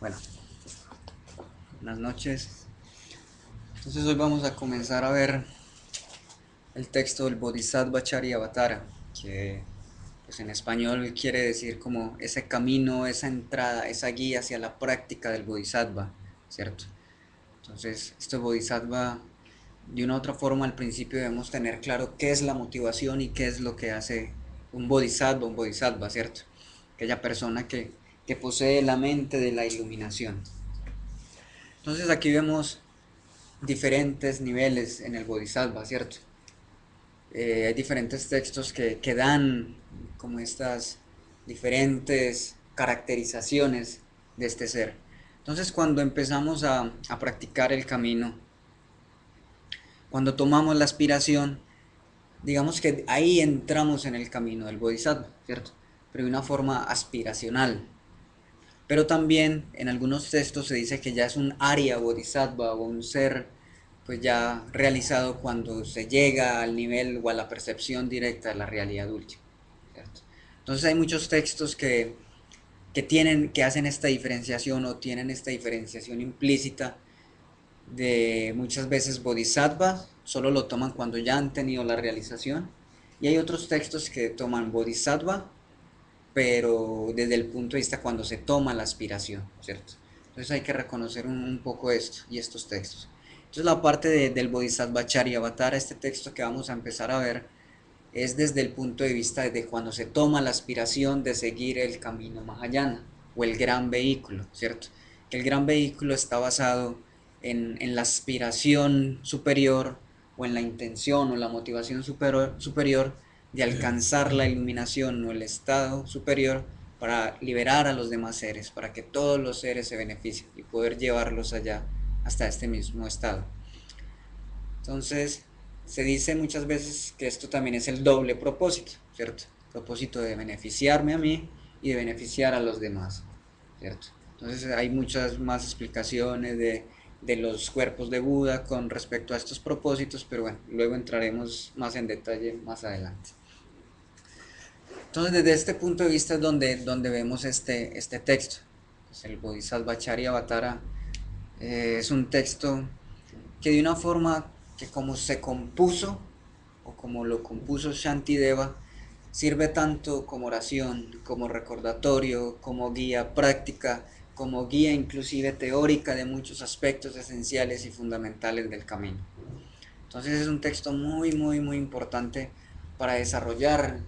Bueno, buenas noches. Entonces hoy vamos a comenzar a ver el texto del Bodhisattva Charyavatara, que pues en español quiere decir como ese camino, esa entrada, esa guía hacia la práctica del Bodhisattva, ¿cierto? Entonces, este Bodhisattva, de una u otra forma, al principio debemos tener claro qué es la motivación y qué es lo que hace un Bodhisattva, ¿cierto? Aquella persona que posee la mente de la iluminación. Entonces aquí vemos diferentes niveles en el Bodhisattva, ¿cierto? Hay diferentes textos que dan como estas diferentes caracterizaciones de este ser. Entonces cuando empezamos a practicar el camino, cuando tomamos la aspiración, digamos que ahí entramos en el camino del Bodhisattva, ¿cierto? Pero de una forma aspiracional. Pero también en algunos textos se dice que ya es un Arya Bodhisattva o un ser pues ya realizado cuando se llega al nivel o a la percepción directa de la realidad última, ¿cierto? Entonces hay muchos textos que hacen esta diferenciación o tienen esta diferenciación implícita de muchas veces Bodhisattva, solo lo toman cuando ya han tenido la realización, y hay otros textos que toman Bodhisattva pero desde el punto de vista cuando se toma la aspiración, ¿cierto? Entonces hay que reconocer un poco esto y estos textos. Entonces la parte del Bodhisattva Charyavatara, este texto que vamos a empezar a ver, es desde el punto de vista de cuando se toma la aspiración de seguir el camino Mahayana o el gran vehículo, ¿cierto? Que el gran vehículo está basado en la aspiración superior o en la intención o la motivación superior de alcanzar la iluminación o el estado superior para liberar a los demás seres, para que todos los seres se beneficien y poder llevarlos allá hasta este mismo estado. Entonces, se dice muchas veces que esto también es el doble propósito, ¿cierto? Propósito de beneficiarme a mí y de beneficiar a los demás, ¿cierto? Entonces hay muchas más explicaciones de los cuerpos de Buda con respecto a estos propósitos, pero bueno, luego entraremos más en detalle más adelante. Entonces desde este punto de vista es donde vemos este texto. Pues el Bodhisattva Charyavatara es un texto que de una forma que como se compuso o como lo compuso Shantideva, sirve tanto como oración, como recordatorio, como guía práctica, como guía inclusive teórica de muchos aspectos esenciales y fundamentales del camino. Entonces es un texto muy importante para desarrollar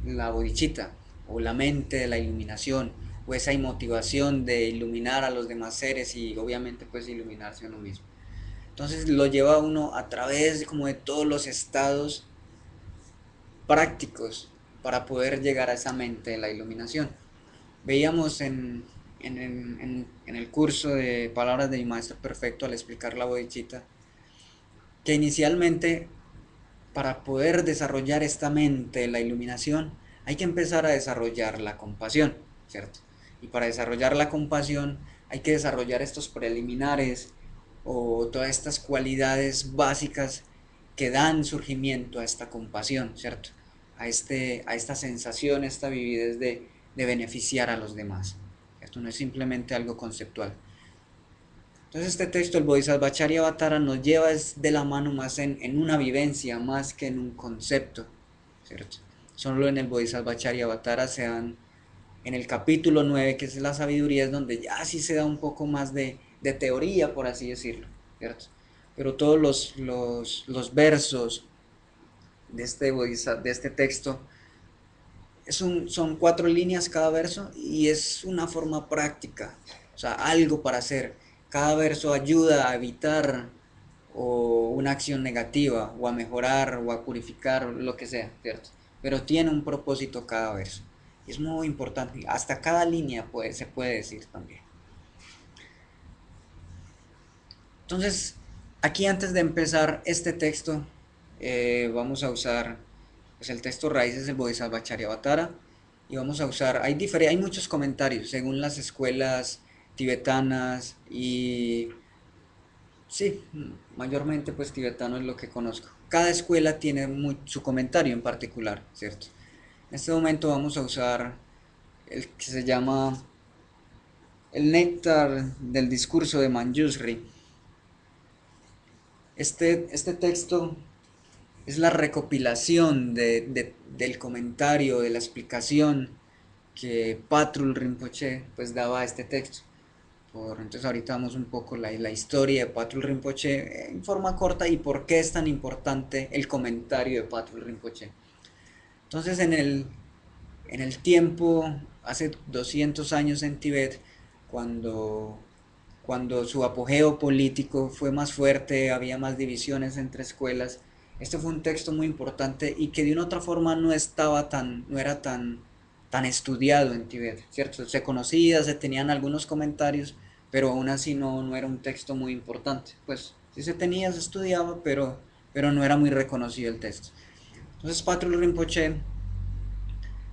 la bodhicitta o la mente de la iluminación o esa motivación de iluminar a los demás seres y obviamente pues iluminarse a uno mismo. Entonces lo lleva a uno a través como de todos los estados prácticos para poder llegar a esa mente de la iluminación. Veíamos en el curso de Palabras de mi Maestro Perfecto al explicar la bodhicitta que inicialmente para poder desarrollar esta mente de la iluminación hay que empezar a desarrollar la compasión, ¿cierto? Y para desarrollar la compasión hay que desarrollar estos preliminares o todas estas cualidades básicas que dan surgimiento a esta compasión, ¿cierto? A esta sensación, esta vividez de beneficiar a los demás. Esto no es simplemente algo conceptual. Entonces este texto, el Bodhisattva Charyavatara, nos lleva de la mano más en una vivencia, más que en un concepto, ¿cierto? Solo en el Bodhisattva Charyavatara se dan, en el capítulo 9 que es la sabiduría, es donde ya sí se da un poco más de teoría, por así decirlo, ¿cierto? Pero todos los versos de este texto son 4 líneas cada verso y es una forma práctica, o sea, algo para hacer. Cada verso ayuda a evitar o una acción negativa o a mejorar o a purificar lo que sea, ¿cierto? Pero tiene un propósito cada verso. Y es muy importante, hasta cada línea se puede decir también. Entonces, aquí antes de empezar este texto, vamos a usar pues, el texto raíces del Bodhisattva Charyavatara y vamos a usar, hay muchos comentarios según las escuelas tibetanas y sí, mayormente pues tibetano es lo que conozco. Cada escuela tiene su comentario en particular, ¿cierto? En este momento vamos a usar el que se llama el néctar del discurso de Manjusri. Este texto es la recopilación del comentario, de la explicación que Patrul Rinpoche pues daba a este texto. Entonces ahorita vamos un poco la historia de Patrul Rinpoche en forma corta y por qué es tan importante el comentario de Patrul Rinpoche. Entonces en el tiempo, hace 200 años en Tibet, cuando, cuando su apogeo político fue más fuerte, había más divisiones entre escuelas, este fue un texto muy importante y que de una otra forma no era tan estudiado en Tibet, ¿cierto? Se conocía, se tenían algunos comentarios, pero aún así no era un texto muy importante. Pues sí se tenía, se estudiaba, pero no era muy reconocido el texto. Entonces Patrul Rinpoche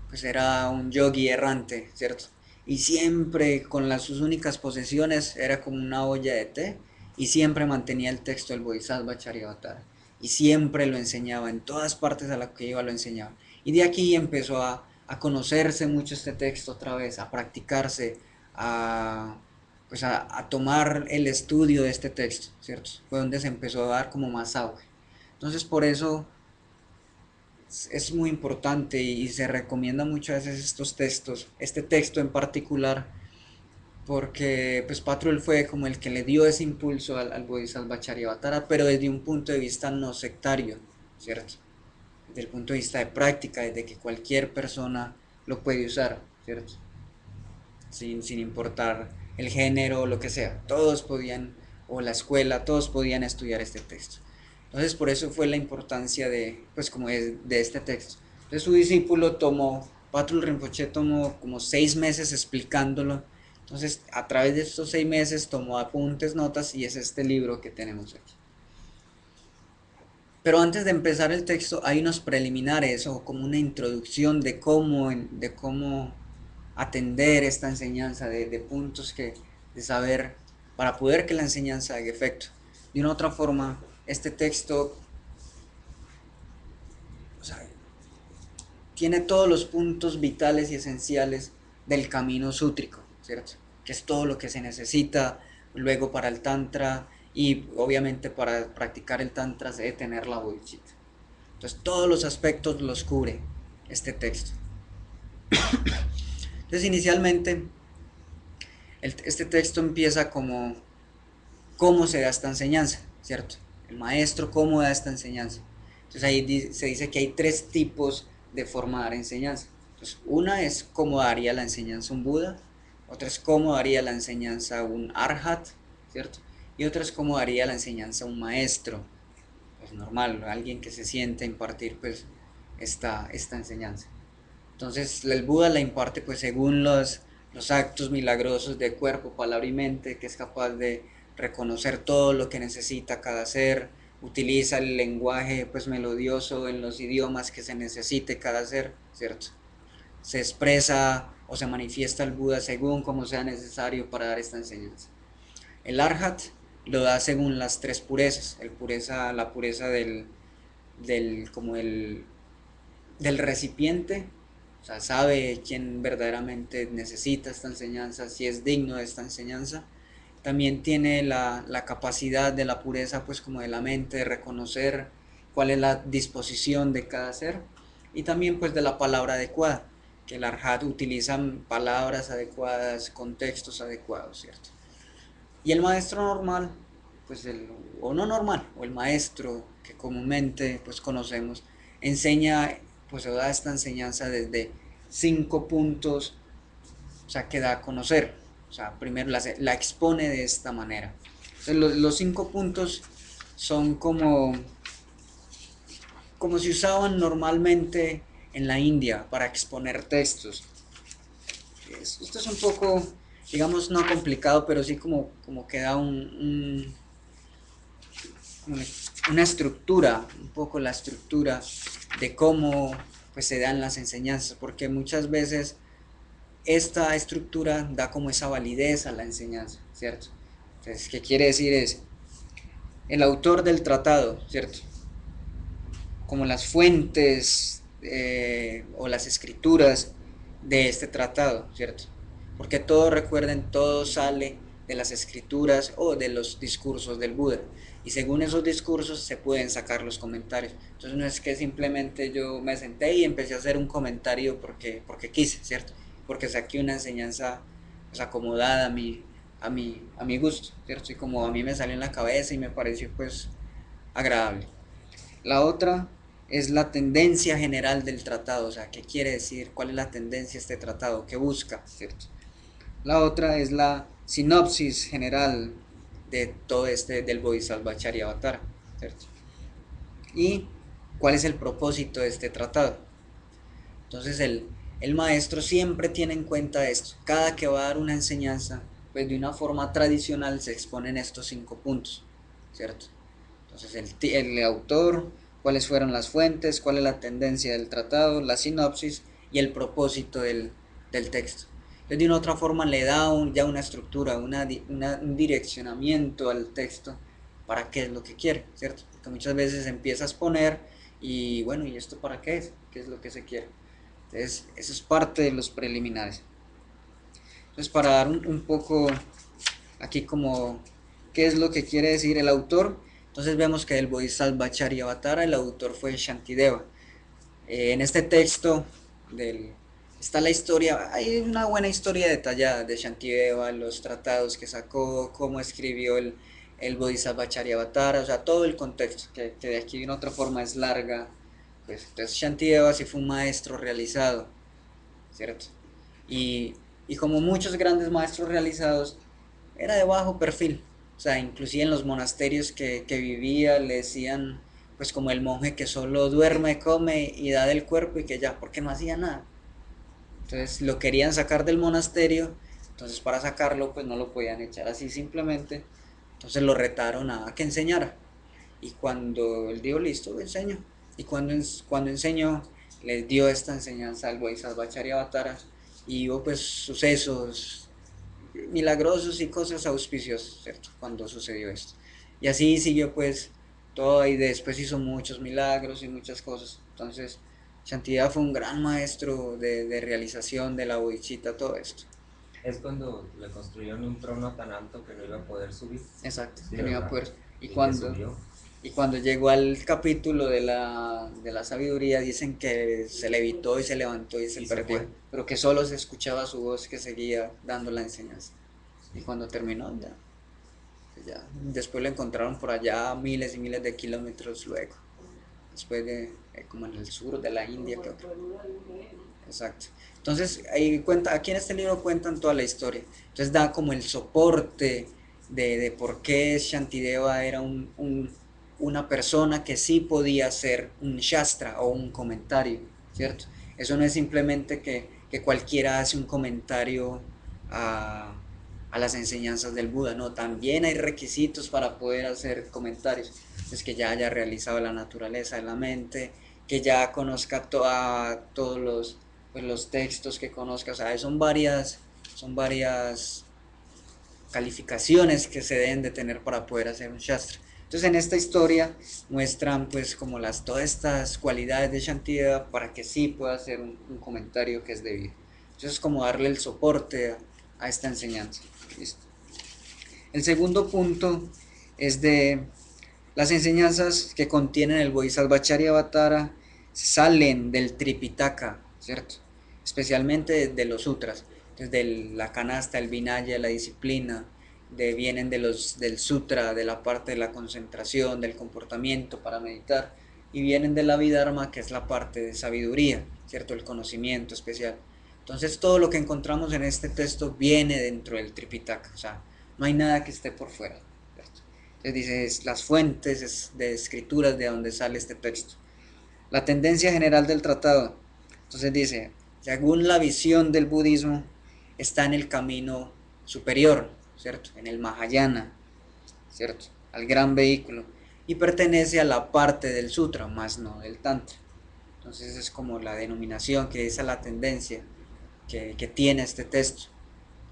pues era un yogi errante, ¿cierto? Y siempre con sus únicas posesiones era como una olla de té y siempre mantenía el texto del Bodhisattva Charyavatara y siempre lo enseñaba, en todas partes a las que iba lo enseñaba. Y de aquí empezó a conocerse mucho este texto otra vez, a practicarse, a tomar el estudio de este texto, ¿cierto? Fue donde se empezó a dar como más auge. Entonces por eso es muy importante y se recomienda muchas veces estos textos, este texto en particular, porque pues Patrul fue como el que le dio ese impulso al Bodhisattva Charyavatara, pero desde un punto de vista no sectario, ¿cierto? Desde el punto de vista de práctica, desde que cualquier persona lo puede usar, ¿cierto? Sin importar el género o lo que sea, todos podían, o la escuela, todos podían estudiar este texto. Entonces por eso fue la importancia pues como de este texto. Entonces su discípulo Patrul Rinpoche tomó como 6 meses explicándolo. Entonces a través de estos 6 meses tomó apuntes, notas y es este libro que tenemos aquí. Pero antes de empezar el texto hay unos preliminares o como una introducción de cómo atender esta enseñanza, de puntos de saber para poder que la enseñanza haga efecto. De una otra forma, este texto, o sea, tiene todos los puntos vitales y esenciales del camino sútrico, ¿cierto? Que es todo lo que se necesita luego para el tantra y obviamente para practicar el tantra se debe tener la bodhicitta. Entonces todos los aspectos los cubre este texto. Entonces inicialmente este texto empieza como cómo se da esta enseñanza, ¿cierto? El maestro, cómo da esta enseñanza. Entonces ahí se dice que hay 3 tipos de forma de dar enseñanza. Entonces, una es cómo daría la enseñanza un Buda, otra es cómo daría la enseñanza un Arhat, ¿cierto? Y otra es cómo daría la enseñanza un maestro, pues normal, alguien que se siente a impartir pues esta enseñanza. Entonces el Buda la imparte pues según los actos milagrosos de cuerpo, palabra y mente, que es capaz de reconocer todo lo que necesita cada ser, utiliza el lenguaje pues melodioso en los idiomas que se necesite cada ser, ¿cierto? Se expresa o se manifiesta el Buda según como sea necesario para dar esta enseñanza. El Arhat lo da según las 3 purezas, la pureza como del recipiente, o sea, sabe quién verdaderamente necesita esta enseñanza, si es digno de esta enseñanza. También tiene la capacidad de la pureza, pues como de la mente, de reconocer cuál es la disposición de cada ser. Y también pues de la palabra adecuada, que el Arhat utiliza palabras adecuadas, contextos adecuados, ¿cierto? Y el maestro normal, pues o no normal, o el maestro que comúnmente pues conocemos, enseña, pues da esta enseñanza desde 5 puntos, o sea, que da a conocer. O sea, primero la expone de esta manera. Entonces, los 5 puntos son como se usaban normalmente en la India para exponer textos. Esto es un poco, digamos, no complicado, pero sí como que da una estructura, un poco la estructura de cómo pues se dan las enseñanzas, porque muchas veces esta estructura da como esa validez a la enseñanza, ¿cierto? Entonces, ¿qué quiere decir? Es el autor del tratado, ¿cierto? Como las fuentes o las escrituras de este tratado, ¿cierto? porque todo, recuerden, todo sale de las escrituras o de los discursos del Buda, y según esos discursos se pueden sacar los comentarios. Entonces no es que simplemente yo me senté y empecé a hacer un comentario porque quise, ¿cierto? Porque saqué una enseñanza pues acomodada a mi gusto, ¿cierto? Y como a mí me salió en la cabeza y me pareció pues agradable. La otra es la tendencia general del tratado, o sea, qué quiere decir, cuál es la tendencia de este tratado, qué busca, ¿cierto? La otra es la sinopsis general de todo del Bodhisattva Charyavatara, ¿cierto? Y cuál es el propósito de este tratado. Entonces el maestro siempre tiene en cuenta esto. Cada que va a dar una enseñanza, pues de una forma tradicional se exponen estos 5 puntos, ¿cierto? Entonces el autor, cuáles fueron las fuentes, cuál es la tendencia del tratado, la sinopsis y el propósito del texto. Entonces de una otra forma le da ya una estructura, un direccionamiento al texto para qué es lo que quiere, ¿cierto? Porque muchas veces empiezas a exponer y bueno, ¿y esto para qué es? ¿Qué es lo que se quiere? Entonces eso es parte de los preliminares. Entonces para dar un poco aquí como qué es lo que quiere decir el autor, entonces vemos que del Bodhisattva Charyavatara el autor fue Shantideva. En este texto está la historia, hay una buena historia detallada de Shantideva, los tratados que sacó, cómo escribió el Bodhisattva Charyavatara, o sea, todo el contexto, que de aquí de una otra forma es larga. Pues, entonces Shantideva sí fue un maestro realizado, ¿cierto? Y, y como muchos grandes maestros realizados, era de bajo perfil. O sea, inclusive en los monasterios que vivía le decían, pues como el monje que solo duerme, come y da del cuerpo y que ya, porque no hacía nada. Entonces lo querían sacar del monasterio, entonces para sacarlo pues no lo podían echar así simplemente. Entonces lo retaron a que enseñara. Y cuando él dijo, listo, enseño. Y cuando enseñó, les dio esta enseñanza al Bodhisattva Charyavatara y hubo pues sucesos milagrosos y cosas auspiciosas, ¿cierto? Cuando sucedió esto. Y así siguió pues todo y después hizo muchos milagros y muchas cosas. Entonces, Shantideva fue un gran maestro de realización de la bodhicitta, todo esto. Es cuando le construyeron un trono tan alto que no iba a poder subir. Exacto, Sí, que no iba a ¿verdad? poder. Y Y que cuando, subió. y cuando llegó al capítulo de la sabiduría, dicen que se levitó y se levantó y se Y se perdió, fue. pero que solo se escuchaba su voz que seguía dando la enseñanza. Y cuando terminó, ya, después lo encontraron por allá miles y miles de kilómetros luego, después como en el sur de la India, que otro. Exacto. Entonces, ahí cuenta, aquí en este libro cuentan toda la historia. Entonces da como el soporte de por qué Shantideva era una persona que sí podía hacer un shastra o un comentario, ¿cierto? Eso no es simplemente que cualquiera hace un comentario a, a las enseñanzas del Buda, no, también hay requisitos para poder hacer comentarios. Es que ya haya realizado la naturaleza de la mente, que ya conozca todos los textos que conozca, o sea, son varias calificaciones que se deben de tener para poder hacer un Shastra. Entonces en esta historia muestran pues como todas estas cualidades de Shantideva para que sí pueda hacer un comentario que es debido. Entonces es como darle el soporte a esta enseñanza. ¿Listo? El segundo punto es de las enseñanzas que contienen el Bodhisattva Charyavatara salen del Tripitaka, ¿cierto? Especialmente de los sutras, desde la canasta, el vinaya, la disciplina, vienen del sutra, de la parte de la concentración, del comportamiento para meditar, y vienen de la Vidharma, que es la parte de sabiduría, ¿cierto? El conocimiento especial. Entonces todo lo que encontramos en este texto viene dentro del Tripitaka, o sea, no hay nada que esté por fuera, ¿cierto? Entonces dice las fuentes de escrituras de donde sale este texto. La tendencia general del tratado. Entonces dice, según la visión del budismo, está en el camino superior, ¿cierto? En el Mahayana, ¿cierto? Al gran vehículo. Y pertenece a la parte del sutra, más no del tantra. Entonces es como la denominación que es a la tendencia que tiene este texto.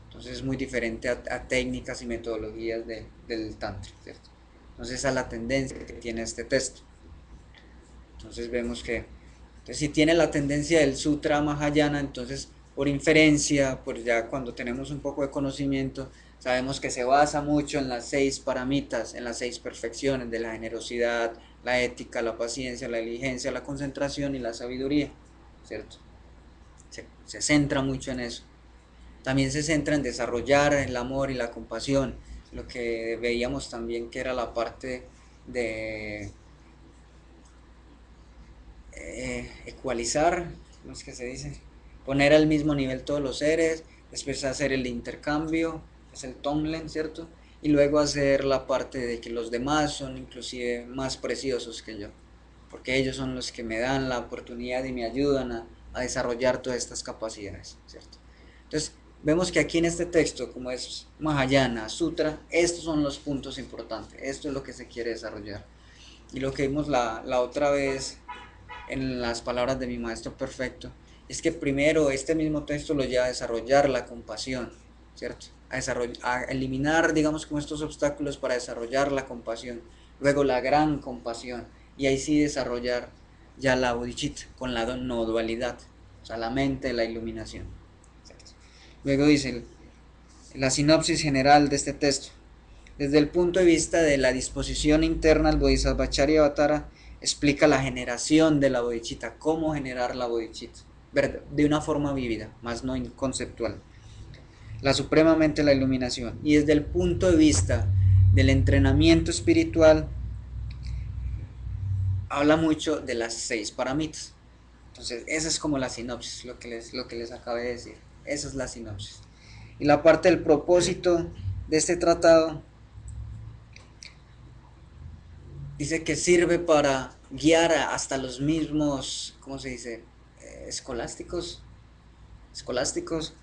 Entonces es muy diferente a técnicas y metodologías del tantra, ¿cierto? Entonces a la tendencia que tiene este texto. Entonces vemos que entonces, si tiene la tendencia del Sutra Mahayana, entonces por inferencia, pues ya cuando tenemos un poco de conocimiento, sabemos que se basa mucho en las 6 paramitas, en las 6 perfecciones de la generosidad, la ética, la paciencia, la diligencia, la concentración y la sabiduría, ¿cierto? Se centra mucho en eso. También se centra en desarrollar el amor y la compasión, lo que veíamos también que era la parte de ecualizar, ¿cómo es que se dice? Poner al mismo nivel todos los seres, después hacer el intercambio, es el Tonglen, ¿cierto? Y luego hacer la parte de que los demás son inclusive más preciosos que yo, porque ellos son los que me dan la oportunidad y me ayudan a desarrollar todas estas capacidades, ¿cierto? Entonces, vemos que aquí en este texto, como es Mahayana, Sutra, estos son los puntos importantes, esto es lo que se quiere desarrollar. Y lo que vimos la otra vez en las palabras de mi maestro perfecto, es que primero este mismo texto lo lleva a desarrollar la compasión, ¿cierto? A eliminar, digamos, como estos obstáculos para desarrollar la compasión, luego la gran compasión, y ahí sí desarrollar ya la bodhicitta con la no dualidad, o sea, la mente, la iluminación. ¿Cierto? Luego dice la sinopsis general de este texto. Desde el punto de vista de la disposición interna, el Bodhisattva Charyavatara explica la generación de la bodhicitta, cómo generar la bodhicitta, de una forma vívida, más no conceptual. La supremamente la iluminación. Y desde el punto de vista del entrenamiento espiritual, habla mucho de las 6 paramitas. Entonces, esa es como la sinopsis, lo que les acabé de decir. Esa es la sinopsis. Y la parte del propósito de este tratado dice que sirve para guiar hasta los mismos, ¿cómo se dice? Escolásticos, escolásticos,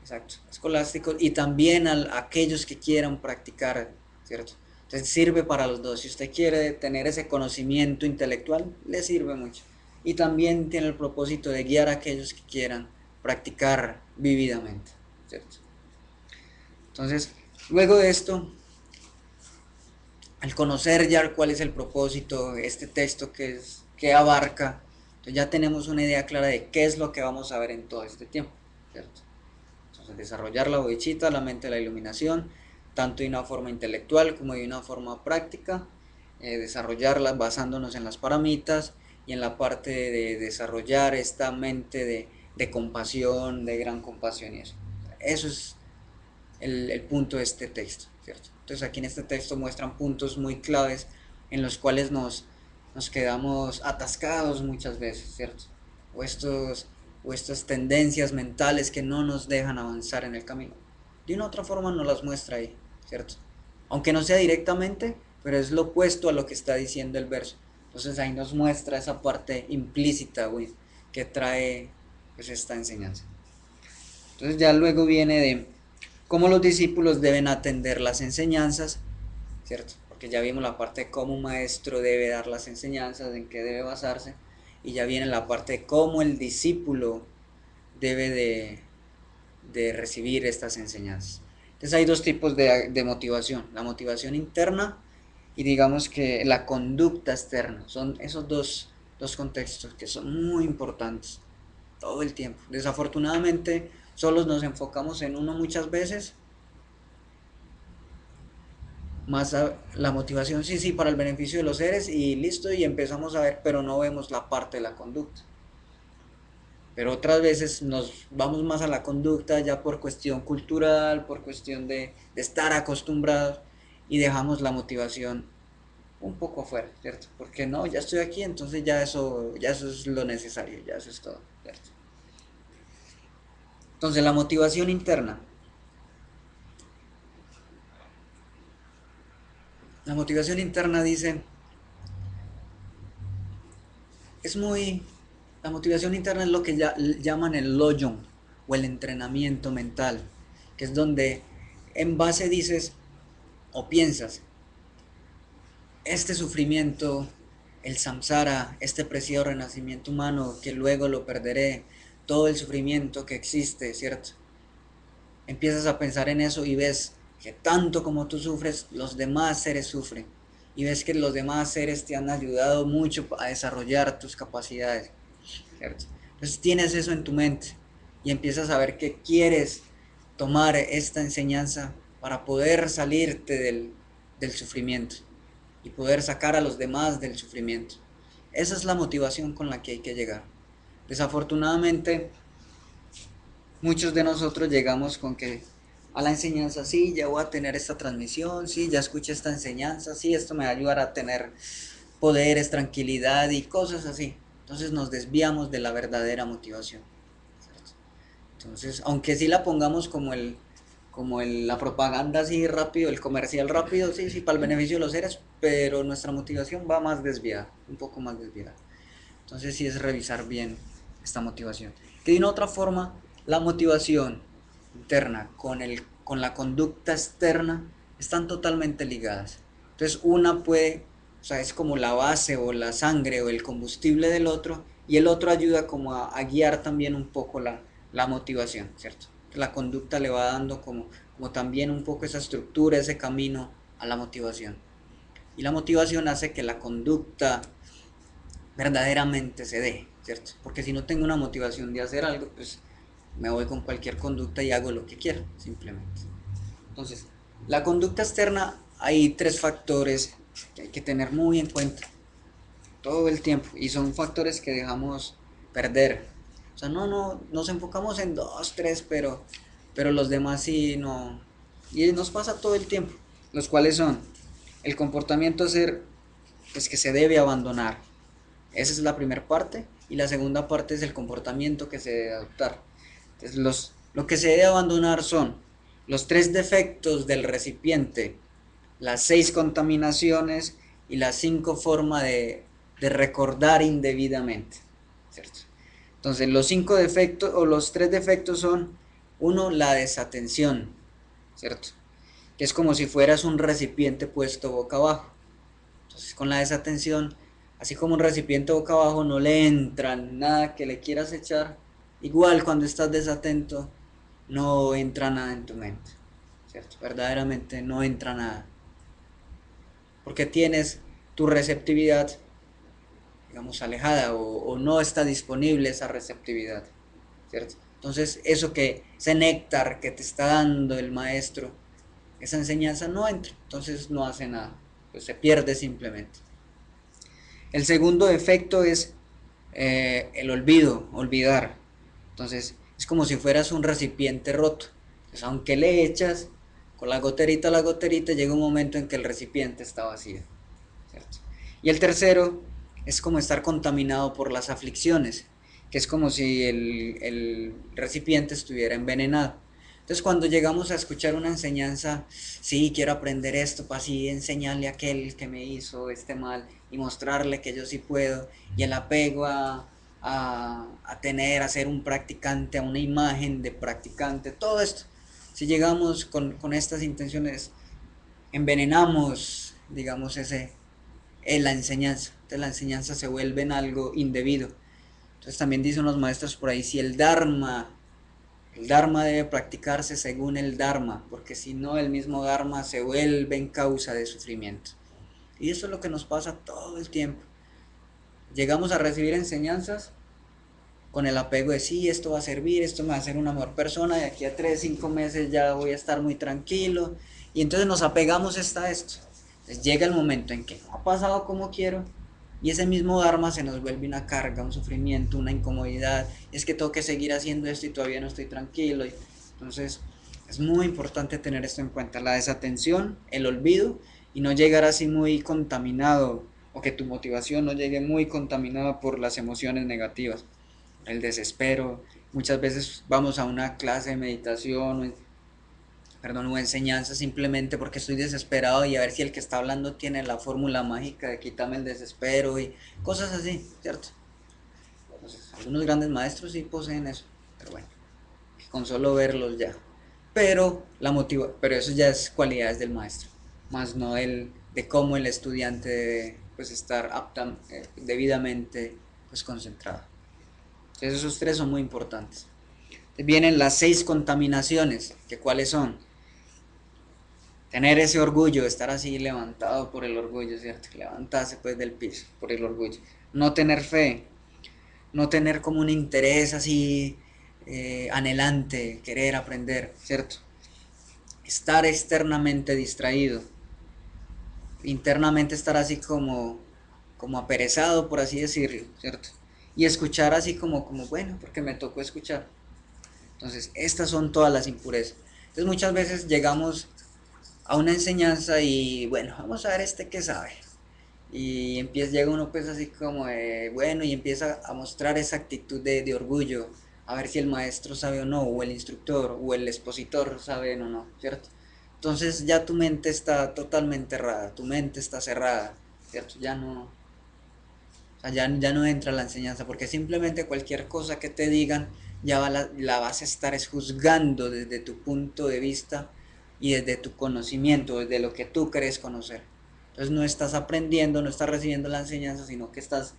exacto, escolásticos, y también a aquellos que quieran practicar, ¿cierto? Entonces sirve para los dos. Si usted quiere tener ese conocimiento intelectual, le sirve mucho. Y también tiene el propósito de guiar a aquellos que quieran practicar vividamente, ¿cierto? Entonces, luego de esto, al conocer ya cuál es el propósito, este texto que abarca, entonces ya tenemos una idea clara de qué es lo que vamos a ver en todo este tiempo, ¿cierto? Entonces, desarrollar la bodhicitta, la mente de la iluminación, tanto de una forma intelectual como de una forma práctica, desarrollarla basándonos en las paramitas y en la parte de desarrollar esta mente de compasión, de gran compasión y eso. Eso es el punto de este texto, ¿cierto? Entonces aquí en este texto muestran puntos muy claves en los cuales nos quedamos atascados muchas veces, ¿cierto? O, estos, o estas tendencias mentales que no nos dejan avanzar en el camino. De una u otra forma nos las muestra ahí, ¿cierto? Aunque no sea directamente, pero es lo opuesto a lo que está diciendo el verso. Entonces ahí nos muestra esa parte implícita, güey, que trae pues esta enseñanza. Entonces ya luego viene de cómo los discípulos deben atender las enseñanzas, ¿cierto? Porque ya vimos la parte de cómo un maestro debe dar las enseñanzas, en qué debe basarse, y ya viene la parte de cómo el discípulo debe de recibir estas enseñanzas. Entonces hay dos tipos de motivación, la motivación interna y digamos que la conducta externa. Son esos dos contextos que son muy importantes todo el tiempo. Desafortunadamente, solos nos enfocamos en uno muchas veces, más la motivación sí, sí, para el beneficio de los seres y listo, y empezamos a ver, pero no vemos la parte de la conducta. Pero otras veces nos vamos más a la conducta ya por cuestión cultural, por cuestión de estar acostumbrados y dejamos la motivación un poco afuera, ¿cierto? Porque no, ya estoy aquí, entonces ya eso es lo necesario, ya eso es todo, ¿cierto? Entonces la motivación interna. La motivación interna dice, es muy... La motivación interna es lo que llaman el lojong o el entrenamiento mental, que es donde en base dices o piensas, este sufrimiento, el samsara, este preciado renacimiento humano que luego lo perderé, todo el sufrimiento que existe, ¿cierto? Empiezas a pensar en eso y ves que tanto como tú sufres, los demás seres sufren. Y ves que los demás seres te han ayudado mucho a desarrollar tus capacidades, ¿cierto? Entonces tienes eso en tu mente y empiezas a ver que quieres tomar esta enseñanza para poder salirte del sufrimiento y poder sacar a los demás del sufrimiento. Esa es la motivación con la que hay que llegar. Desafortunadamente, muchos de nosotros llegamos con que a la enseñanza, sí, ya voy a tener esta transmisión, sí, ya escuché esta enseñanza, sí, esto me va a ayudar a tener poderes, tranquilidad y cosas así. Entonces nos desviamos de la verdadera motivación. Entonces, aunque sí la pongamos la propaganda así rápido, el comercial rápido, sí, sí, para el beneficio de los seres, pero nuestra motivación va más desviada, un poco más desviada. Entonces sí es revisar bien esta motivación. Que de una otra forma, la motivación interna con la conducta externa están totalmente ligadas. Entonces una puede, o sea, es como la base o la sangre o el combustible del otro, y el otro ayuda como a guiar también un poco la motivación, ¿cierto? La conducta le va dando como también un poco esa estructura, ese camino a la motivación. Y la motivación hace que la conducta verdaderamente se dé, ¿cierto? Porque si no tengo una motivación de hacer algo, pues me voy con cualquier conducta y hago lo que quiero, simplemente. Entonces, la conducta externa, hay tres factores que hay que tener muy en cuenta todo el tiempo, y son factores que dejamos perder. O sea, no, nos enfocamos en dos, tres, pero los demás sí no. Y nos pasa todo el tiempo, los cuales son el comportamiento ser, pues que se debe abandonar. Esa es la primera parte. Y la segunda parte es el comportamiento que se debe adoptar. Entonces, lo que se debe abandonar son los tres defectos del recipiente, las 6 contaminaciones y las 5 formas de recordar indebidamente, ¿cierto? Entonces, los 5 defectos o los 3 defectos son: uno, la desatención, ¿cierto? Que es como si fueras un recipiente puesto boca abajo. Entonces, con la desatención, así como un recipiente boca abajo no le entra nada que le quieras echar, igual cuando estás desatento no entra nada en tu mente, ¿cierto? Verdaderamente no entra nada, porque tienes tu receptividad, digamos, alejada, o no está disponible esa receptividad, ¿cierto? Entonces, ese néctar que te está dando el maestro, esa enseñanza no entra, entonces no hace nada, pues se pierde simplemente. El segundo efecto es el olvido, olvidar. Entonces es como si fueras un recipiente roto. Entonces, aunque le echas con la goterita, llega un momento en que el recipiente está vacío, ¿cierto? Y el tercero es como estar contaminado por las aflicciones, que es como si el recipiente estuviera envenenado. Entonces cuando llegamos a escuchar una enseñanza, sí, quiero aprender esto para así enseñarle a aquel que me hizo este mal y mostrarle que yo sí puedo, y el apego a ser un practicante, a una imagen de practicante, todo esto, si llegamos con estas intenciones, envenenamos, digamos, la enseñanza. Entonces la enseñanza se vuelve en algo indebido. Entonces también dicen los maestros por ahí, si el Dharma debe practicarse según el Dharma, porque si no el mismo Dharma se vuelve en causa de sufrimiento. Y eso es lo que nos pasa todo el tiempo. Llegamos a recibir enseñanzas con el apego de sí, esto va a servir, esto me va a hacer una mejor persona, de aquí a 3, 5 meses ya voy a estar muy tranquilo. Y entonces nos apegamos a esto. Entonces llega el momento en que no ha pasado como quiero, y ese mismo Dharma se nos vuelve una carga, un sufrimiento, una incomodidad. Es que tengo que seguir haciendo esto y todavía no estoy tranquilo. Entonces es muy importante tener esto en cuenta, la desatención, el olvido, y no llegar así muy contaminado, o que tu motivación no llegue muy contaminada por las emociones negativas, el desespero. Muchas veces vamos a una clase de meditación o enseñanza simplemente porque estoy desesperado, y a ver si el que está hablando tiene la fórmula mágica de quitarme el desespero y cosas así, ¿cierto? Entonces, algunos grandes maestros sí poseen eso, pero bueno, con solo verlos ya. Pero eso ya es cualidades del maestro, más no de cómo el estudiante debe, pues, estar debidamente, pues, concentrado. Entonces esos tres son muy importantes. Vienen las 6 contaminaciones, que cuáles son: tener ese orgullo, estar así levantado por el orgullo, ¿cierto? Levantarse pues del piso por el orgullo. No tener fe, no tener como un interés así anhelante, querer aprender, ¿cierto? Estar externamente distraído, internamente estar así como aperezado, por así decirlo, ¿cierto? Y escuchar así como bueno, porque me tocó escuchar. Entonces, estas son todas las impurezas. Entonces, muchas veces llegamos a una enseñanza y bueno, vamos a ver este que sabe. Y empieza, llega uno pues así como de, bueno, y empieza a mostrar esa actitud de orgullo, a ver si el maestro sabe o no, o el instructor, o el expositor sabe o no, ¿cierto? Entonces ya tu mente está totalmente errada, tu mente está cerrada, ¿cierto? Ya no, o sea, ya no entra la enseñanza, porque simplemente cualquier cosa que te digan, la vas a estar juzgando desde tu punto de vista y desde tu conocimiento, desde lo que tú crees conocer. Entonces no estás aprendiendo, no estás recibiendo la enseñanza, sino que estás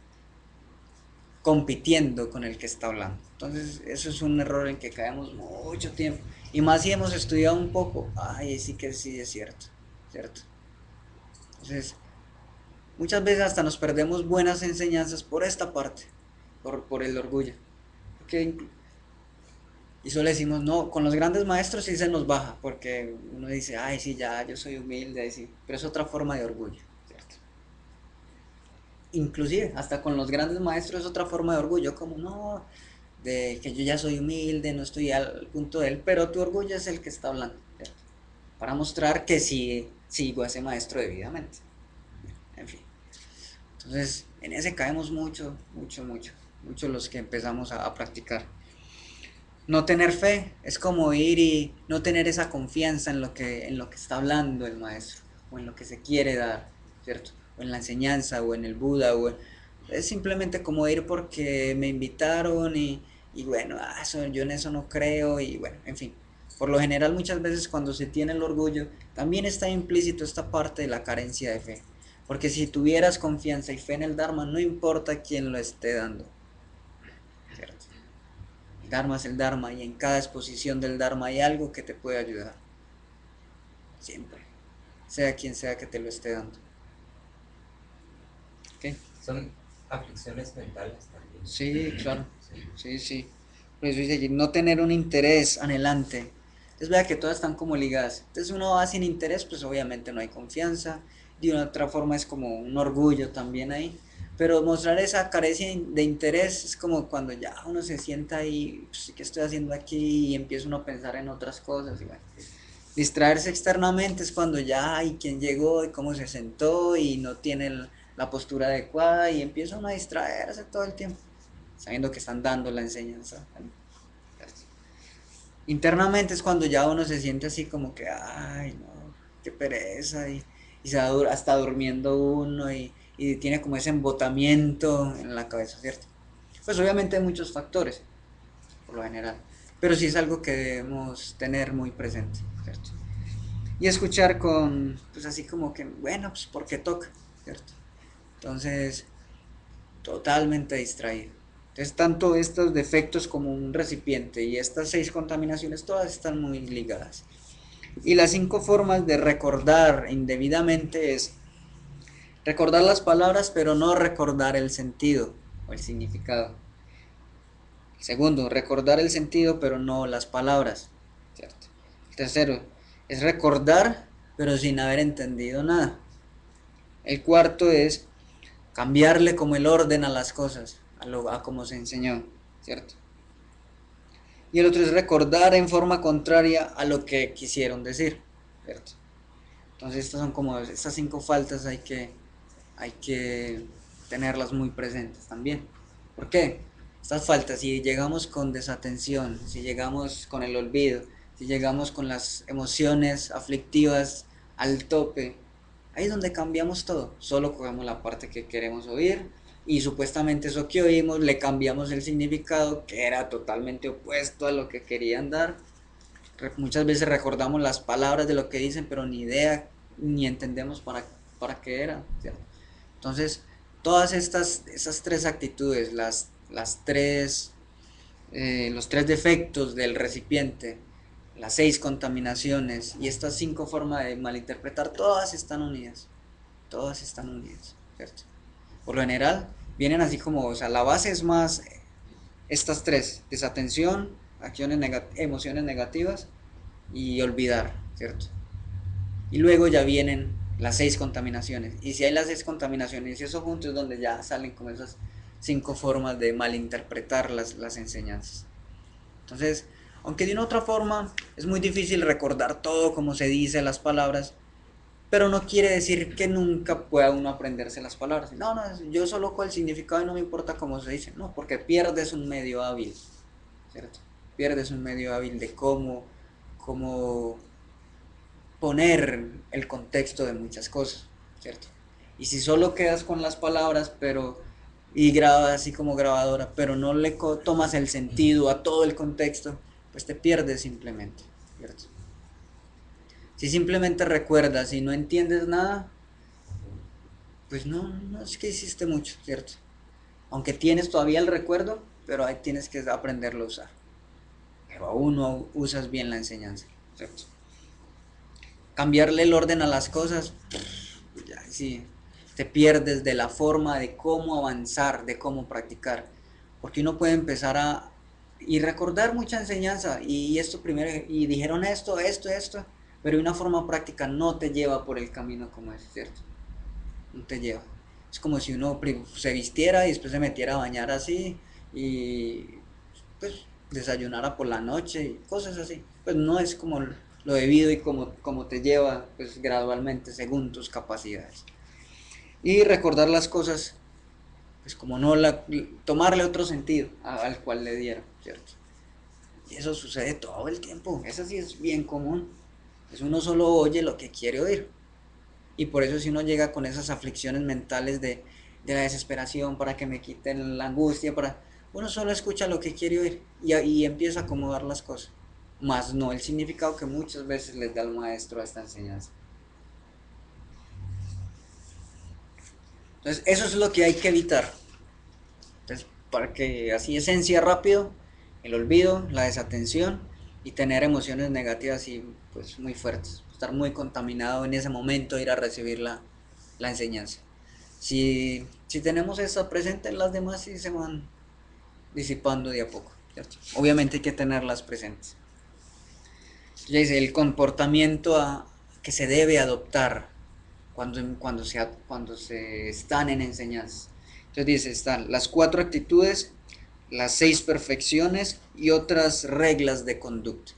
compitiendo con el que está hablando. Entonces eso es un error en que caemos mucho tiempo. Y más si hemos estudiado un poco, ay, sí que sí es cierto, ¿cierto? Entonces muchas veces hasta nos perdemos buenas enseñanzas por esta parte, por el orgullo. Porque, y solo decimos, no, con los grandes maestros sí se nos baja, porque uno dice, ay, sí, ya, yo soy humilde, sí, pero es otra forma de orgullo, ¿cierto? Inclusive, hasta con los grandes maestros es otra forma de orgullo, como no, de que yo ya soy humilde, no estoy al punto de él, pero tu orgullo es el que está hablando, ¿cierto? Para mostrar que sí sigo a ese maestro debidamente, en fin. Entonces, en ese caemos mucho los que empezamos a practicar. No tener fe es como ir y no tener esa confianza en lo que está hablando el maestro, o en lo que se quiere dar, ¿cierto? O en la enseñanza, o en el Buda, es simplemente como ir porque me invitaron y bueno, yo en eso no creo, y bueno, en fin. Por lo general, muchas veces cuando se tiene el orgullo, también está implícito esta parte de la carencia de fe. Porque si tuvieras confianza y fe en el Dharma, no importa quién lo esté dando, ¿cierto? El Dharma es el Dharma y en cada exposición del Dharma hay algo que te puede ayudar. Siempre. Sea quien sea que te lo esté dando. ¿Ok? Son aflicciones mentales también. Sí, claro. Sí. Sí, sí. Por eso dice no tener un interés anhelante. Es verdad que todas están como ligadas. Entonces uno va sin interés, pues obviamente no hay confianza. De una otra forma es como un orgullo también ahí. Pero mostrar esa carencia de interés es como cuando ya uno se sienta ahí, pues, ¿qué estoy haciendo aquí? Y empieza uno a pensar en otras cosas. Y bueno, distraerse externamente es cuando ya hay quien llegó y cómo se sentó y no tiene la postura adecuada y empieza uno a distraerse todo el tiempo, sabiendo que están dando la enseñanza. Internamente es cuando ya uno se siente así como que, ay, no, qué pereza, y se va hasta durmiendo uno y tiene como ese embotamiento en la cabeza, ¿cierto? Pues obviamente hay muchos factores, por lo general, pero sí es algo que debemos tener muy presente, ¿cierto? Y escuchar pues así como que, bueno, pues porque toca, ¿cierto? Entonces, totalmente distraído. Entonces, tanto estos defectos como un recipiente y estas 6 contaminaciones, todas están muy ligadas. Y las 5 formas de recordar indebidamente es recordar las palabras, pero no recordar el sentido o el significado. Segundo, recordar el sentido, pero no las palabras, ¿cierto? Tercero, es recordar, pero sin haber entendido nada. El cuarto es cambiarle como el orden a las cosas, a como se enseñó, ¿cierto? Y el otro es recordar en forma contraria a lo que quisieron decir, ¿cierto? Entonces estas son como, estas 5 faltas hay que tenerlas muy presentes también. ¿Por qué? Estas faltas, si llegamos con desatención, si llegamos con el olvido, si llegamos con las emociones aflictivas al tope, ahí es donde cambiamos todo. Solo cogemos la parte que queremos oír y supuestamente eso que oímos le cambiamos el significado que era totalmente opuesto a lo que querían dar. Muchas veces recordamos las palabras de lo que dicen, pero ni idea, ni entendemos para qué era, ¿cierto? Entonces, todas esas 3 actitudes, los 3 defectos del recipiente, las 6 contaminaciones y estas 5 formas de malinterpretar, todas están unidas, ¿cierto? Por lo general, vienen así como, o sea, la base es más estas 3, desatención, emociones negativas y olvidar, ¿cierto? Y luego ya vienen las 6 contaminaciones. Y si hay las 6 contaminaciones y eso junto es donde ya salen como esas 5 formas de malinterpretar las enseñanzas. Entonces, aunque de una otra forma es muy difícil recordar todo como se dice las palabras, pero no quiere decir que nunca pueda uno aprenderse las palabras. No, no, yo solo con el significado y no me importa cómo se dice. No, porque pierdes un medio hábil, ¿cierto? Pierdes un medio hábil de cómo poner el contexto de muchas cosas, ¿cierto? Y si solo quedas con las palabras, pero y grabas así como grabadora, pero no le tomas el sentido a todo el contexto, pues te pierdes simplemente, ¿cierto? Si simplemente recuerdas y no entiendes nada, pues no es que hiciste mucho, ¿cierto? Aunque tienes todavía el recuerdo, pero ahí tienes que aprenderlo a usar. Pero aún no usas bien la enseñanza, ¿cierto? Cambiarle el orden a las cosas, ya, sí, te pierdes de la forma de cómo avanzar, de cómo practicar. Porque uno puede empezar a y recordar mucha enseñanza y esto primero, y dijeron esto, pero de una forma práctica no te lleva por el camino como es, ¿cierto? No te lleva. Es como si uno se vistiera y después se metiera a bañar así y pues desayunara por la noche y cosas así. Pues no es como lo debido y como te lleva pues gradualmente según tus capacidades. Y recordar las cosas pues como no tomarle otro sentido al cual le dieron, ¿cierto? Y eso sucede todo el tiempo, eso sí es bien común. Pues uno solo oye lo que quiere oír. Y por eso si uno llega con esas aflicciones mentales de la desesperación para que me quiten la angustia, uno solo escucha lo que quiere oír y empieza a acomodar las cosas. Más no el significado que muchas veces les da el maestro a esta enseñanza. Entonces eso es lo que hay que evitar. Entonces, para que así esencia rápido, el olvido, la desatención y tener emociones negativas y pues muy fuertes. Estar muy contaminado en ese momento, ir a recibir la enseñanza. Si tenemos eso presente, las demás sí se van disipando de a poco, ¿cierto? Obviamente hay que tenerlas presentes. Ya dice, el comportamiento que se debe adoptar cuando se están en enseñanza. Entonces dice, están las 4 actitudes, las 6 perfecciones y otras reglas de conducta.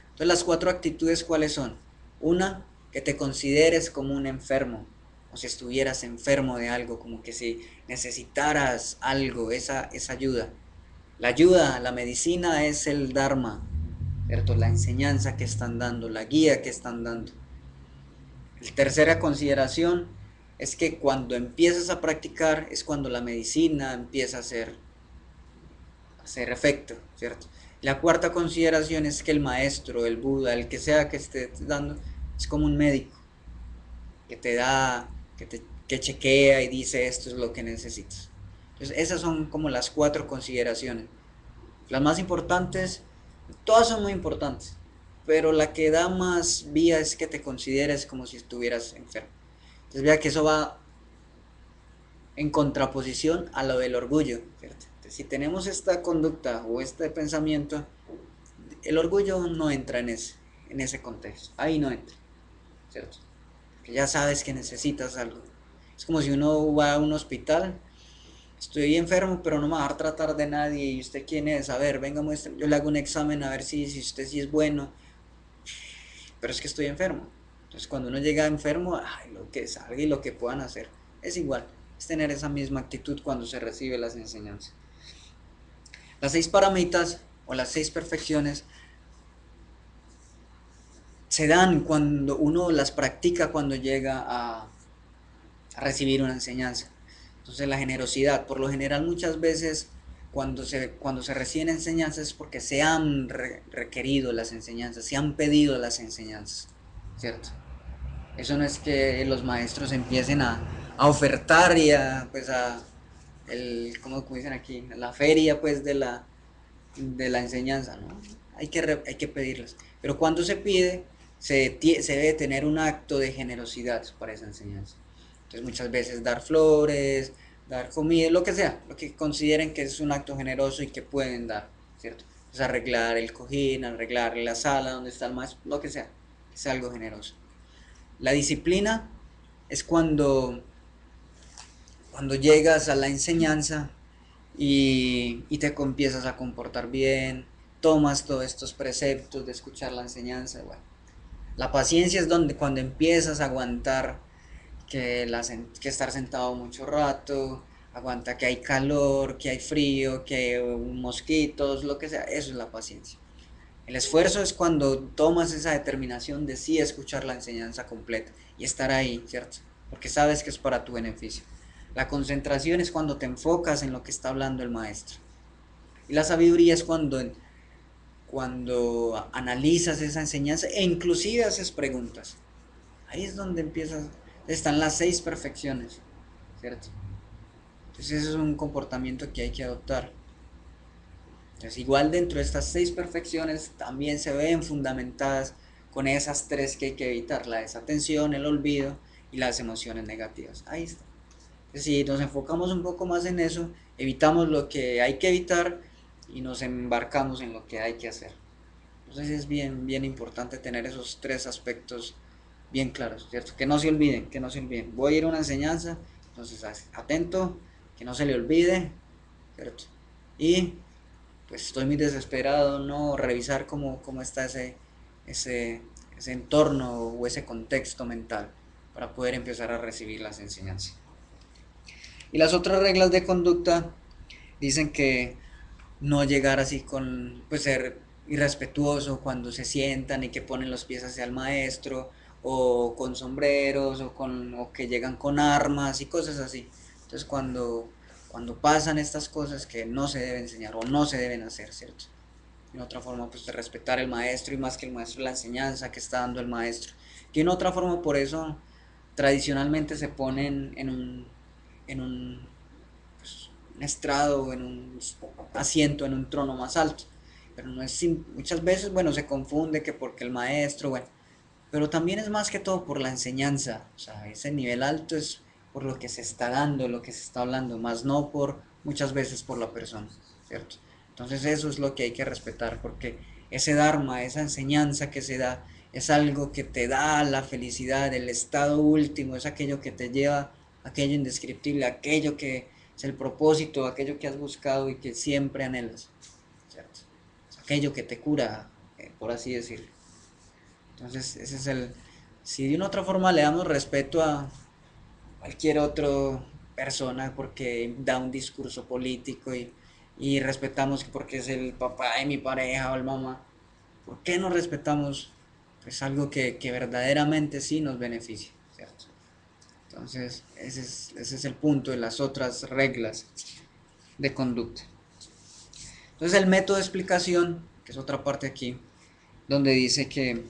Entonces las 4 actitudes, ¿cuáles son? Una, que te consideres como un enfermo, o si estuvieras enfermo de algo, como que si necesitaras algo, esa ayuda. La ayuda, la medicina es el Dharma, ¿cierto? La enseñanza que están dando, la guía que están dando. La tercera consideración es que cuando empiezas a practicar es cuando la medicina empieza a hacer efecto, ¿cierto? La cuarta consideración es que el maestro, el Buda, el que sea que esté dando, es como un médico que te da, que chequea y dice esto es lo que necesitas. Entonces esas son como las 4 consideraciones. Las más importantes, todas son muy importantes, pero la que da más vía es que te consideres como si estuvieras enfermo. Entonces vea que eso va en contraposición a lo del orgullo, ¿cierto? Entonces, si tenemos esta conducta o este pensamiento, el orgullo no entra en ese contexto, ahí no entra, ¿cierto? Porque ya sabes que necesitas algo. Es como si uno va a un hospital, estoy enfermo, pero no me va a dejar tratar de nadie. ¿Y usted quién es? A ver, venga, muestre. Yo le hago un examen a ver si usted sí es bueno. Pero es que estoy enfermo. Entonces, cuando uno llega enfermo, ay, lo que salga y lo que puedan hacer es igual. Es tener esa misma actitud cuando se recibe las enseñanzas. Las 6 paramitas o las 6 perfecciones se dan cuando uno las practica cuando llega a recibir una enseñanza. Entonces la generosidad, por lo general muchas veces cuando se reciben enseñanzas es porque se han requerido las enseñanzas, se han pedido las enseñanzas, ¿cierto? Eso no es que los maestros empiecen a ofertar y ¿cómo dicen aquí? La feria pues de la enseñanza, ¿no? Hay que pedirlas. Pero cuando se pide, se debe tener un acto de generosidad para esa enseñanza. Entonces muchas veces dar flores, dar comida, lo que sea, lo que consideren que es un acto generoso y que pueden dar, ¿cierto? Pues arreglar el cojín, arreglar la sala donde está el maestro, lo que sea algo generoso. La disciplina es cuando llegas a la enseñanza y te empiezas a comportar bien, tomas todos estos preceptos de escuchar la enseñanza. Bueno, la paciencia es donde cuando empiezas a aguantar que estar sentado mucho rato, aguanta que hay calor, que hay frío, que hay mosquitos, lo que sea, eso es la paciencia. El esfuerzo es cuando tomas esa determinación de sí escuchar la enseñanza completa y estar ahí, ¿cierto? Porque sabes que es para tu beneficio. La concentración es cuando te enfocas en lo que está hablando el maestro. Y la sabiduría es cuando analizas esa enseñanza e inclusive haces preguntas. Ahí es donde están las 6 perfecciones, ¿cierto? Entonces ese es un comportamiento que hay que adoptar. Entonces igual dentro de estas 6 perfecciones también se ven fundamentadas con esas 3 que hay que evitar: la desatención, el olvido y las emociones negativas. Ahí está. Entonces, si nos enfocamos un poco más en eso, evitamos lo que hay que evitar y nos embarcamos en lo que hay que hacer. Entonces es bien, bien importante tener esos 3 aspectos bien claros, ¿cierto? Que no se olviden, que no se olviden. Voy a ir a una enseñanza, entonces atento, que no se le olvide, ¿cierto? Y pues estoy muy desesperado, ¿no? Revisar cómo está ese, ese entorno o ese contexto mental para poder empezar a recibir las enseñanzas. Y las otras reglas de conducta dicen que no llegar así pues ser irrespetuoso cuando se sientan y que ponen los pies hacia el maestro, o con sombreros, o que llegan con armas y cosas así. Entonces cuando pasan estas cosas que no se deben enseñar o no se deben hacer, ¿cierto? En otra forma, pues de respetar el maestro y más que el maestro, la enseñanza que está dando el maestro. Y en otra forma, por eso tradicionalmente se ponen en un estrado, en un asiento, en un trono más alto. Pero no es muchas veces, bueno, se confunde que porque el maestro, bueno, pero también es más que todo por la enseñanza. O sea, ese nivel alto es por lo que se está dando, lo que se está hablando, más no por muchas veces por la persona, ¿cierto? Entonces eso es lo que hay que respetar, porque ese dharma, esa enseñanza que se da, es algo que te da la felicidad, el estado último, es aquello que te lleva, aquello indescriptible, aquello que es el propósito, aquello que has buscado y que siempre anhelas, ¿cierto? Es aquello que te cura, por así decirlo. Entonces, ese es si de una otra forma le damos respeto a cualquier otra persona porque da un discurso político y respetamos porque es el papá de mi pareja o el mamá, ¿por qué no respetamos pues algo que verdaderamente sí nos beneficia, ¿cierto? Entonces, ese es el punto de las otras reglas de conducta. Entonces, el método de explicación, que es otra parte aquí, donde dice que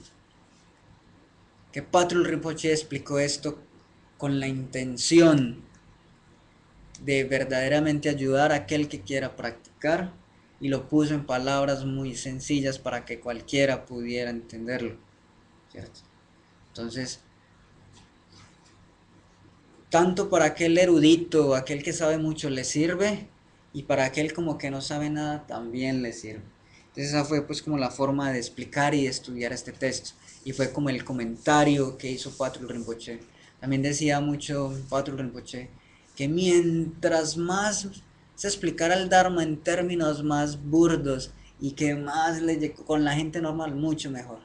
Patrul Rinpoche explicó esto con la intención de verdaderamente ayudar a aquel que quiera practicar y lo puso en palabras muy sencillas para que cualquiera pudiera entenderlo, ¿cierto? Entonces, tanto para aquel erudito, aquel que sabe mucho le sirve, y para aquel como que no sabe nada también le sirve. Entonces esa fue pues como la forma de explicar y de estudiar este texto, y fue como el comentario que hizo Patrul Rinpoche. También decía mucho Patrul Rinpoche que mientras más se explicara el Dharma en términos más burdos y que más le llegó con la gente normal, mucho mejor,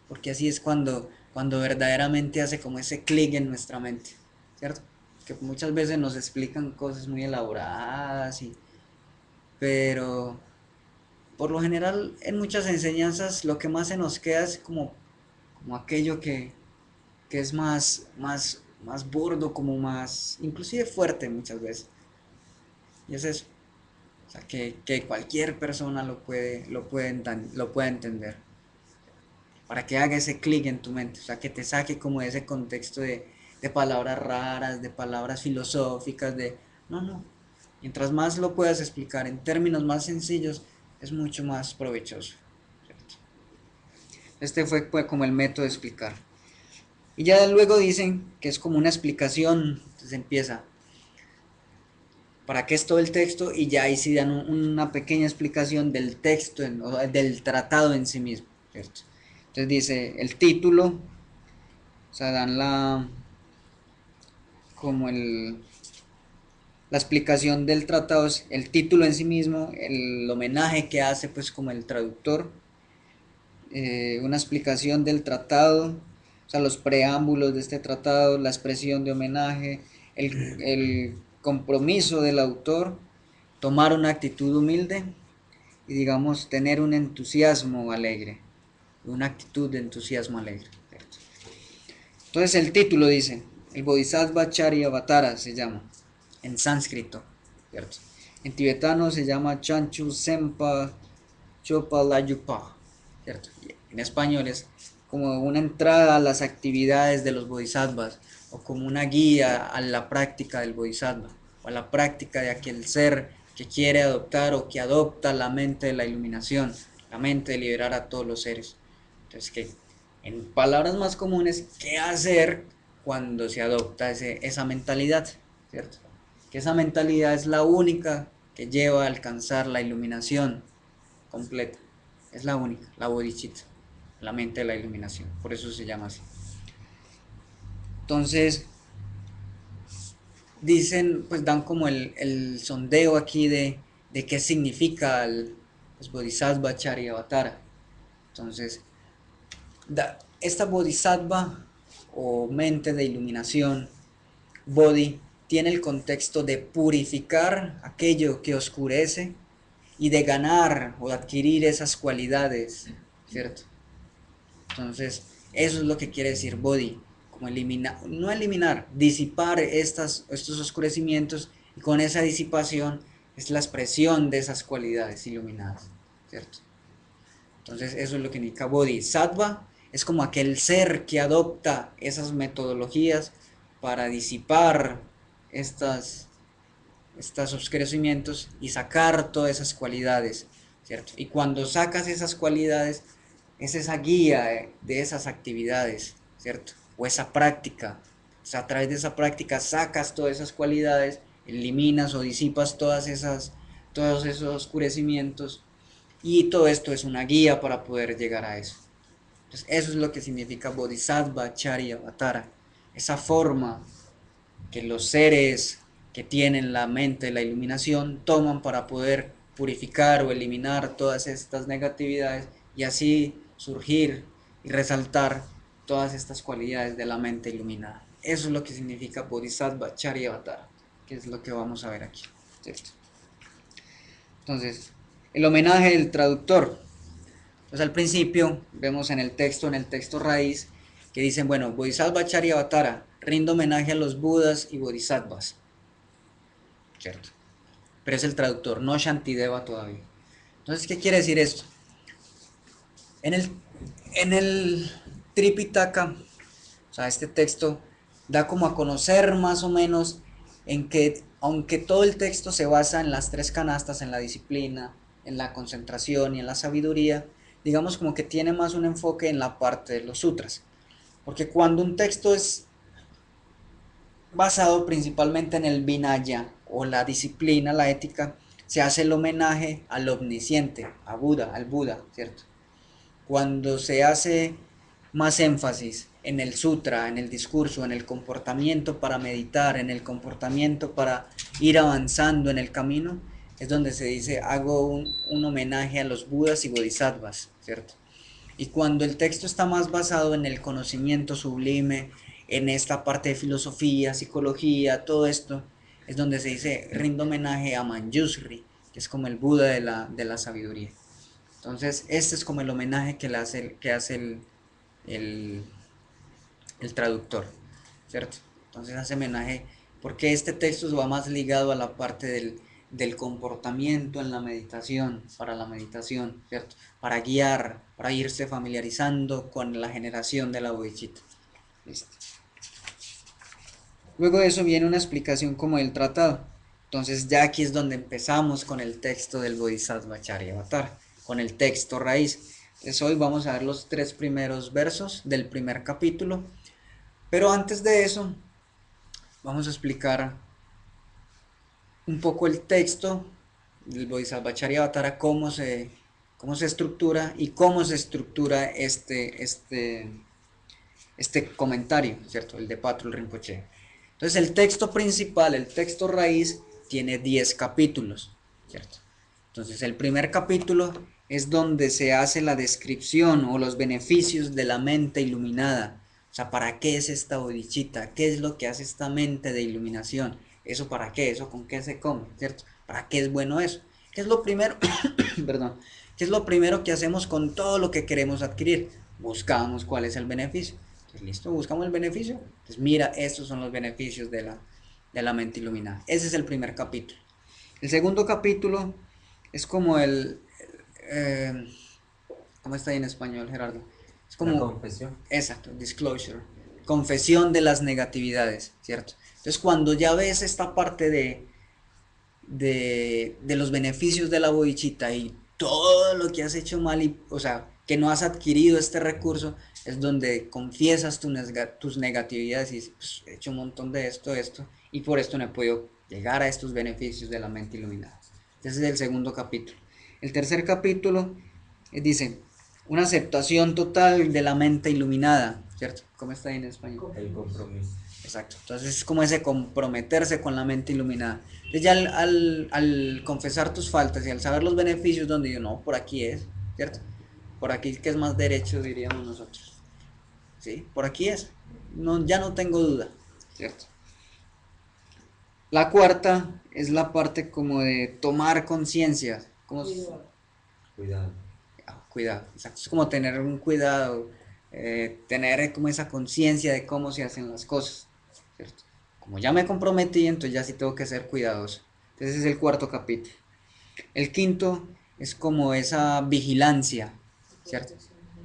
porque así es cuando verdaderamente hace como ese clic en nuestra mente, ¿cierto? Que muchas veces nos explican cosas muy elaboradas, pero por lo general en muchas enseñanzas lo que más se nos queda es como aquello que es más burdo, como más, inclusive fuerte muchas veces. Y es eso. O sea, que cualquier persona lo puede entender. Para que haga ese clic en tu mente, o sea, que te saque como de ese contexto de palabras raras, de palabras filosóficas, No, no. Mientras más lo puedas explicar en términos más sencillos, es mucho más provechoso, ¿cierto? Este fue como el método de explicar. Y ya luego dicen que es como una explicación, entonces empieza. para qué es todo el texto, y ya ahí sí dan una pequeña explicación del texto, o sea, del tratado en sí mismo, ¿cierto? Entonces dice el título, o sea, dan como la explicación del tratado, es el título en sí mismo, el homenaje que hace pues como el traductor, una explicación del tratado, o sea, los preámbulos de este tratado, la expresión de homenaje, el compromiso del autor, tomar una actitud humilde y digamos tener un entusiasmo alegre, una actitud de entusiasmo alegre, ¿cierto? Entonces el título dice, el Bodhisattva Charyavatara se llama, en sánscrito, ¿cierto? En tibetano se llama Chanchu Sempa Chopalayupa, ¿cierto? Y en español es como una entrada a las actividades de los bodhisattvas, o como una guía a la práctica del bodhisattva, o a la práctica de aquel ser que quiere adoptar o que adopta la mente de la iluminación, la mente de liberar a todos los seres. Entonces, ¿qué? En palabras más comunes, ¿qué hacer cuando se adopta esa mentalidad? ¿Cierto? Que esa mentalidad es la única que lleva a alcanzar la iluminación completa. Es la única, la bodhicitta, la mente de la iluminación. Por eso se llama así. Entonces, dicen, pues dan como el sondeo aquí de qué significa el pues, Bodhisattva Charyavatara. Entonces, esta Bodhisattva o mente de iluminación, Bodhi, tiene el contexto de purificar aquello que oscurece y de ganar o adquirir esas cualidades, ¿cierto? Entonces, eso es lo que quiere decir Bodhi, como eliminar, no eliminar, disipar estos oscurecimientos, y con esa disipación es la expresión de esas cualidades iluminadas, ¿cierto? Entonces, eso es lo que indica Bodhisattva, es como aquel ser que adopta esas metodologías para disipar estas, estos oscurecimientos y sacar todas esas cualidades, ¿cierto? Y cuando sacas esas cualidades, es esa guía de esas actividades, ¿cierto? O esa práctica. O sea, a través de esa práctica sacas todas esas cualidades, eliminas o disipas todos esos oscurecimientos, y todo esto es una guía para poder llegar a eso. Entonces, eso es lo que significa Bodhisattva Charyavatara, esa forma que los seres que tienen la mente, la iluminación, toman para poder purificar o eliminar todas estas negatividades, y así surgir y resaltar todas estas cualidades de la mente iluminada. Eso es lo que significa Bodhisattva Charyavatara, que es lo que vamos a ver aquí, ¿cierto? Entonces, el homenaje del traductor. Entonces, al principio vemos en el texto raíz, que dicen, bueno, Bodhisattva Charyavatara, rindo homenaje a los Budas y Bodhisattvas, ¿cierto? Pero es el traductor, no Shantideva todavía. Entonces, ¿qué quiere decir esto? En el, en el Tripitaka, o sea, este texto da como a conocer más o menos en que, aunque todo el texto se basa en las tres canastas, en la disciplina, en la concentración y en la sabiduría, digamos como que tiene más un enfoque en la parte de los sutras. Porque cuando un texto es basado principalmente en el Vinaya o la disciplina, la ética, se hace el homenaje al omnisciente, a Buda, al Buda, ¿cierto? Cuando se hace más énfasis en el sutra, en el discurso, en el comportamiento para meditar, en el comportamiento para ir avanzando en el camino, es donde se dice hago un homenaje a los Budas y Bodhisattvas, ¿cierto? Y cuando el texto está más basado en el conocimiento sublime, en esta parte de filosofía, psicología, todo esto, es donde se dice rindo homenaje a Manjusri, que es como el Buda de la sabiduría. Entonces, este es como el homenaje que hace el, el traductor, ¿cierto? Entonces hace homenaje porque este texto va más ligado a la parte del comportamiento en la meditación, para la meditación, ¿cierto? Para guiar, para irse familiarizando con la generación de la bodhicitta. ¿Listo? Luego de eso viene una explicación como del tratado. Entonces ya aquí es donde empezamos con el texto del Bodhisattva Charyavatara, con el texto raíz. Entonces hoy vamos a ver los tres primeros versos del primer capítulo, pero antes de eso vamos a explicar un poco el texto del Bodhisattva Charyavatara, cómo se estructura y cómo se estructura este comentario, ¿cierto? El de Patrul Rinpoche. Entonces el texto principal, el texto raíz, tiene 10 capítulos, ¿cierto? Entonces el primer capítulo es donde se hace la descripción o los beneficios de la mente iluminada. O sea, ¿para qué es esta bodhicitta? ¿Qué es lo que hace esta mente de iluminación? ¿Eso para qué? ¿Eso con qué se come? ¿Cierto? ¿Para qué es bueno eso? ¿Qué es lo primero? Perdón. ¿Qué es lo primero que hacemos con todo lo que queremos adquirir? Buscamos cuál es el beneficio. Entonces, listo, buscamos el beneficio. Entonces, mira, estos son los beneficios de la mente iluminada. Ese es el primer capítulo. El segundo capítulo es como ¿cómo está ahí en español, Gerardo? Es La como, confesión. exacto, disclosure, confesión de las negatividades, ¿cierto? Entonces, cuando ya ves esta parte de los beneficios de la bodhicitta y todo lo que has hecho mal, y, o sea, que no has adquirido este recurso, es donde confiesas tus negatividades y dices, pues, he hecho un montón de esto, y por esto no he podido llegar a estos beneficios de la mente iluminada. Ese es el segundo capítulo. El tercer capítulo dice, una aceptación total de la mente iluminada, ¿cierto? ¿Cómo está ahí en español? El compromiso. Exacto, entonces es como ese comprometerse con la mente iluminada. Entonces ya al confesar tus faltas y al saber los beneficios donde yo, no, por aquí es, ¿cierto? Por aquí que es más derecho, diríamos nosotros. ¿Sí? Por aquí es. No, ya no tengo duda, ¿cierto? La cuarta es la parte como de tomar conciencia. Como, Cuidado. cuidado, exacto. Es como tener un cuidado, tener como esa conciencia de cómo se hacen las cosas, ¿cierto? Como ya me comprometí, entonces ya sí tengo que ser cuidadoso. Entonces ese es el cuarto capítulo. El quinto es como esa vigilancia, ¿cierto?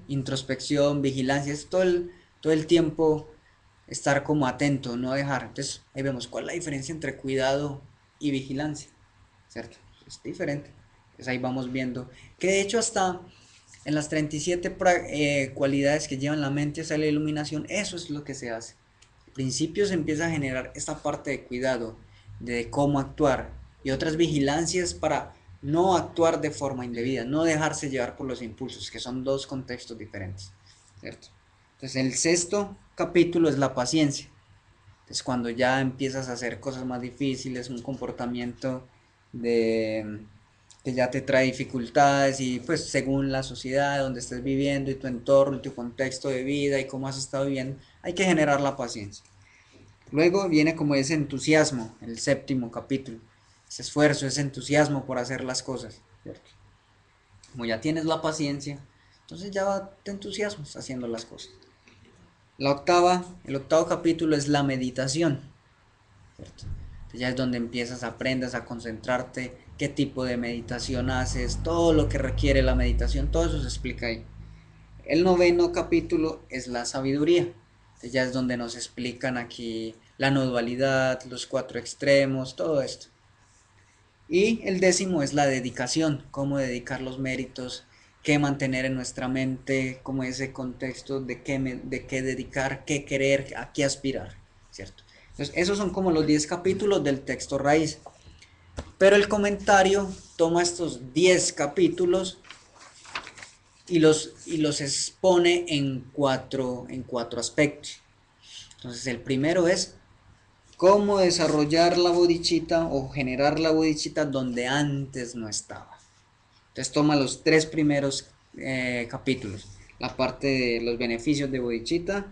Introspección, vigilancia, es todo el tiempo estar como atento, no dejar. Entonces ahí vemos cuál es la diferencia entre cuidado y vigilancia, ¿cierto? Es diferente. Entonces ahí vamos viendo que de hecho hasta en las 37 cualidades que llevan la mente hacia la iluminación, eso es lo que se hace. Al principio se empieza a generar esta parte de cuidado, de cómo actuar y otras vigilancias para no actuar de forma indebida, no dejarse llevar por los impulsos, que son dos contextos diferentes, ¿cierto? Entonces el sexto capítulo es la paciencia. Entonces cuando ya empiezas a hacer cosas más difíciles, un comportamiento de que ya te trae dificultades y pues según la sociedad donde estés viviendo y tu entorno, y tu contexto de vida y cómo has estado viviendo, hay que generar la paciencia. Luego viene como ese entusiasmo, el séptimo capítulo, ese esfuerzo, ese entusiasmo por hacer las cosas, ¿cierto? Como ya tienes la paciencia, entonces ya te entusiasmas haciendo las cosas. El octavo capítulo es la meditación, ¿cierto? Entonces ya es donde empiezas, aprendes a concentrarte, qué tipo de meditación haces, todo lo que requiere la meditación, todo eso se explica ahí. El noveno capítulo es la sabiduría. Entonces ya es donde nos explican aquí la no dualidad, los cuatro extremos, todo esto. Y el décimo es la dedicación, cómo dedicar los méritos, qué mantener en nuestra mente, como ese contexto de qué dedicar, qué querer, a qué aspirar, ¿cierto? Entonces esos son como los 10 capítulos del texto raíz. Pero el comentario toma estos 10 capítulos y los expone en cuatro aspectos. Entonces el primero es cómo desarrollar la bodhicitta o generar la bodhicitta donde antes no estaba. Entonces toma los tres primeros capítulos, la parte de los beneficios de bodhicitta,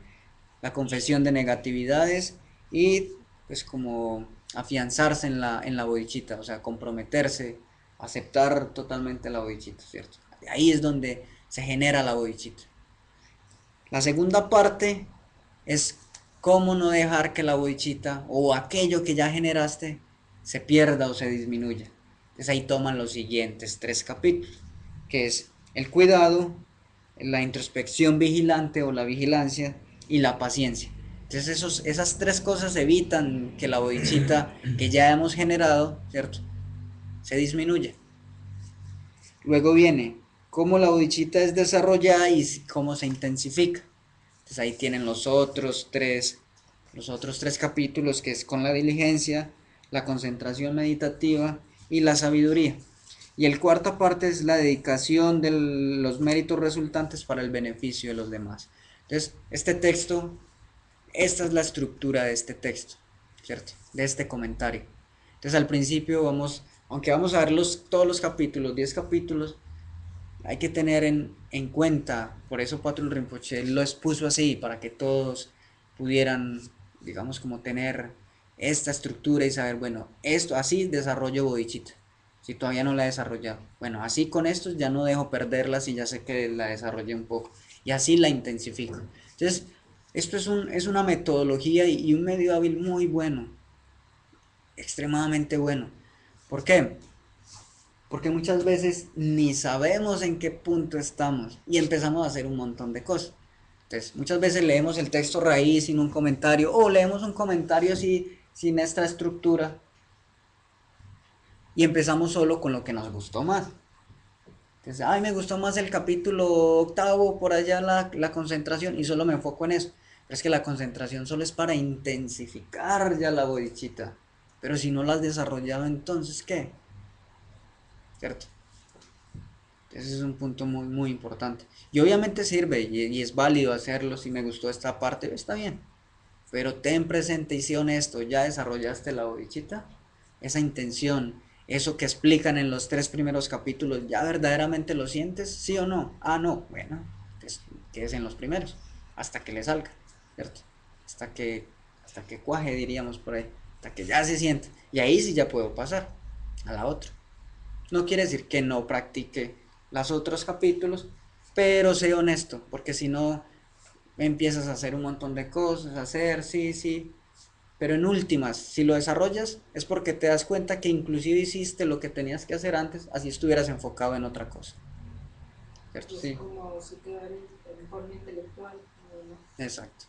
la confesión de negatividades y pues como afianzarse en la bodhicitta, o sea, comprometerse, aceptar totalmente la bodhicitta, ¿cierto? Ahí es donde se genera la bodhicitta. La segunda parte es cómo no dejar que la bodhicitta o aquello que ya generaste se pierda o se disminuya. Entonces ahí toman los siguientes tres capítulos, que es el cuidado, la introspección vigilante o la vigilancia y la paciencia. Entonces esas tres cosas evitan que la bodhicitta que ya hemos generado, ¿cierto?, se disminuya. Luego viene cómo la bodhicitta es desarrollada y cómo se intensifica. Entonces ahí tienen los otros tres capítulos, que es con la diligencia, la concentración meditativa y la sabiduría. Y el cuarta parte es la dedicación de los méritos resultantes para el beneficio de los demás. Entonces, este texto, esta es la estructura de este texto, ¿cierto? De este comentario. Entonces, al principio aunque vamos a ver todos los capítulos, 10 capítulos, hay que tener en cuenta, por eso Patrul Rinpoche lo expuso así, para que todos pudieran, digamos, como tener esta estructura y saber, bueno, esto, así desarrollo bodhicitta, si todavía no la he desarrollado. Bueno, así con esto ya no dejo perderla si ya sé que la desarrollé un poco, y así la intensifico. Entonces, esto es una metodología y un medio hábil muy bueno, extremadamente bueno. ¿Por qué? Porque muchas veces ni sabemos en qué punto estamos y empezamos a hacer un montón de cosas. Entonces, muchas veces leemos el texto raíz sin un comentario o leemos un comentario así sin esta estructura y empezamos solo con lo que nos gustó más. Entonces, ay, me gustó más el capítulo octavo, por allá la concentración y solo me enfoco en eso. Pero es que la concentración solo es para intensificar ya la bodichita. Pero si no la has desarrollado, entonces, ¿qué? ¿Cierto? Ese es un punto muy, muy importante. Y obviamente sirve y es válido hacerlo. Si me gustó esta parte, está bien. Pero ten presente y sé honesto, ya desarrollaste la bodichita. Esa intención, eso que explican en los 3 primeros capítulos, ¿ya verdaderamente lo sientes? ¿Sí o no? Ah, no. Bueno, pues quedes en los primeros. Hasta que le salga, ¿cierto? Hasta que, hasta que cuaje, diríamos por ahí. Hasta que ya se siente. Y ahí sí ya puedo pasar a la otra. No quiere decir que no practique los otros capítulos, pero sé honesto, porque si no empiezas a hacer un montón de cosas, hacer, sí, sí, pero en últimas, si lo desarrollas es porque te das cuenta que inclusive hiciste lo que tenías que hacer antes, así estuvieras enfocado en otra cosa, ¿cierto? Y es Sí, como si quedara en forma intelectual, ¿no? exacto.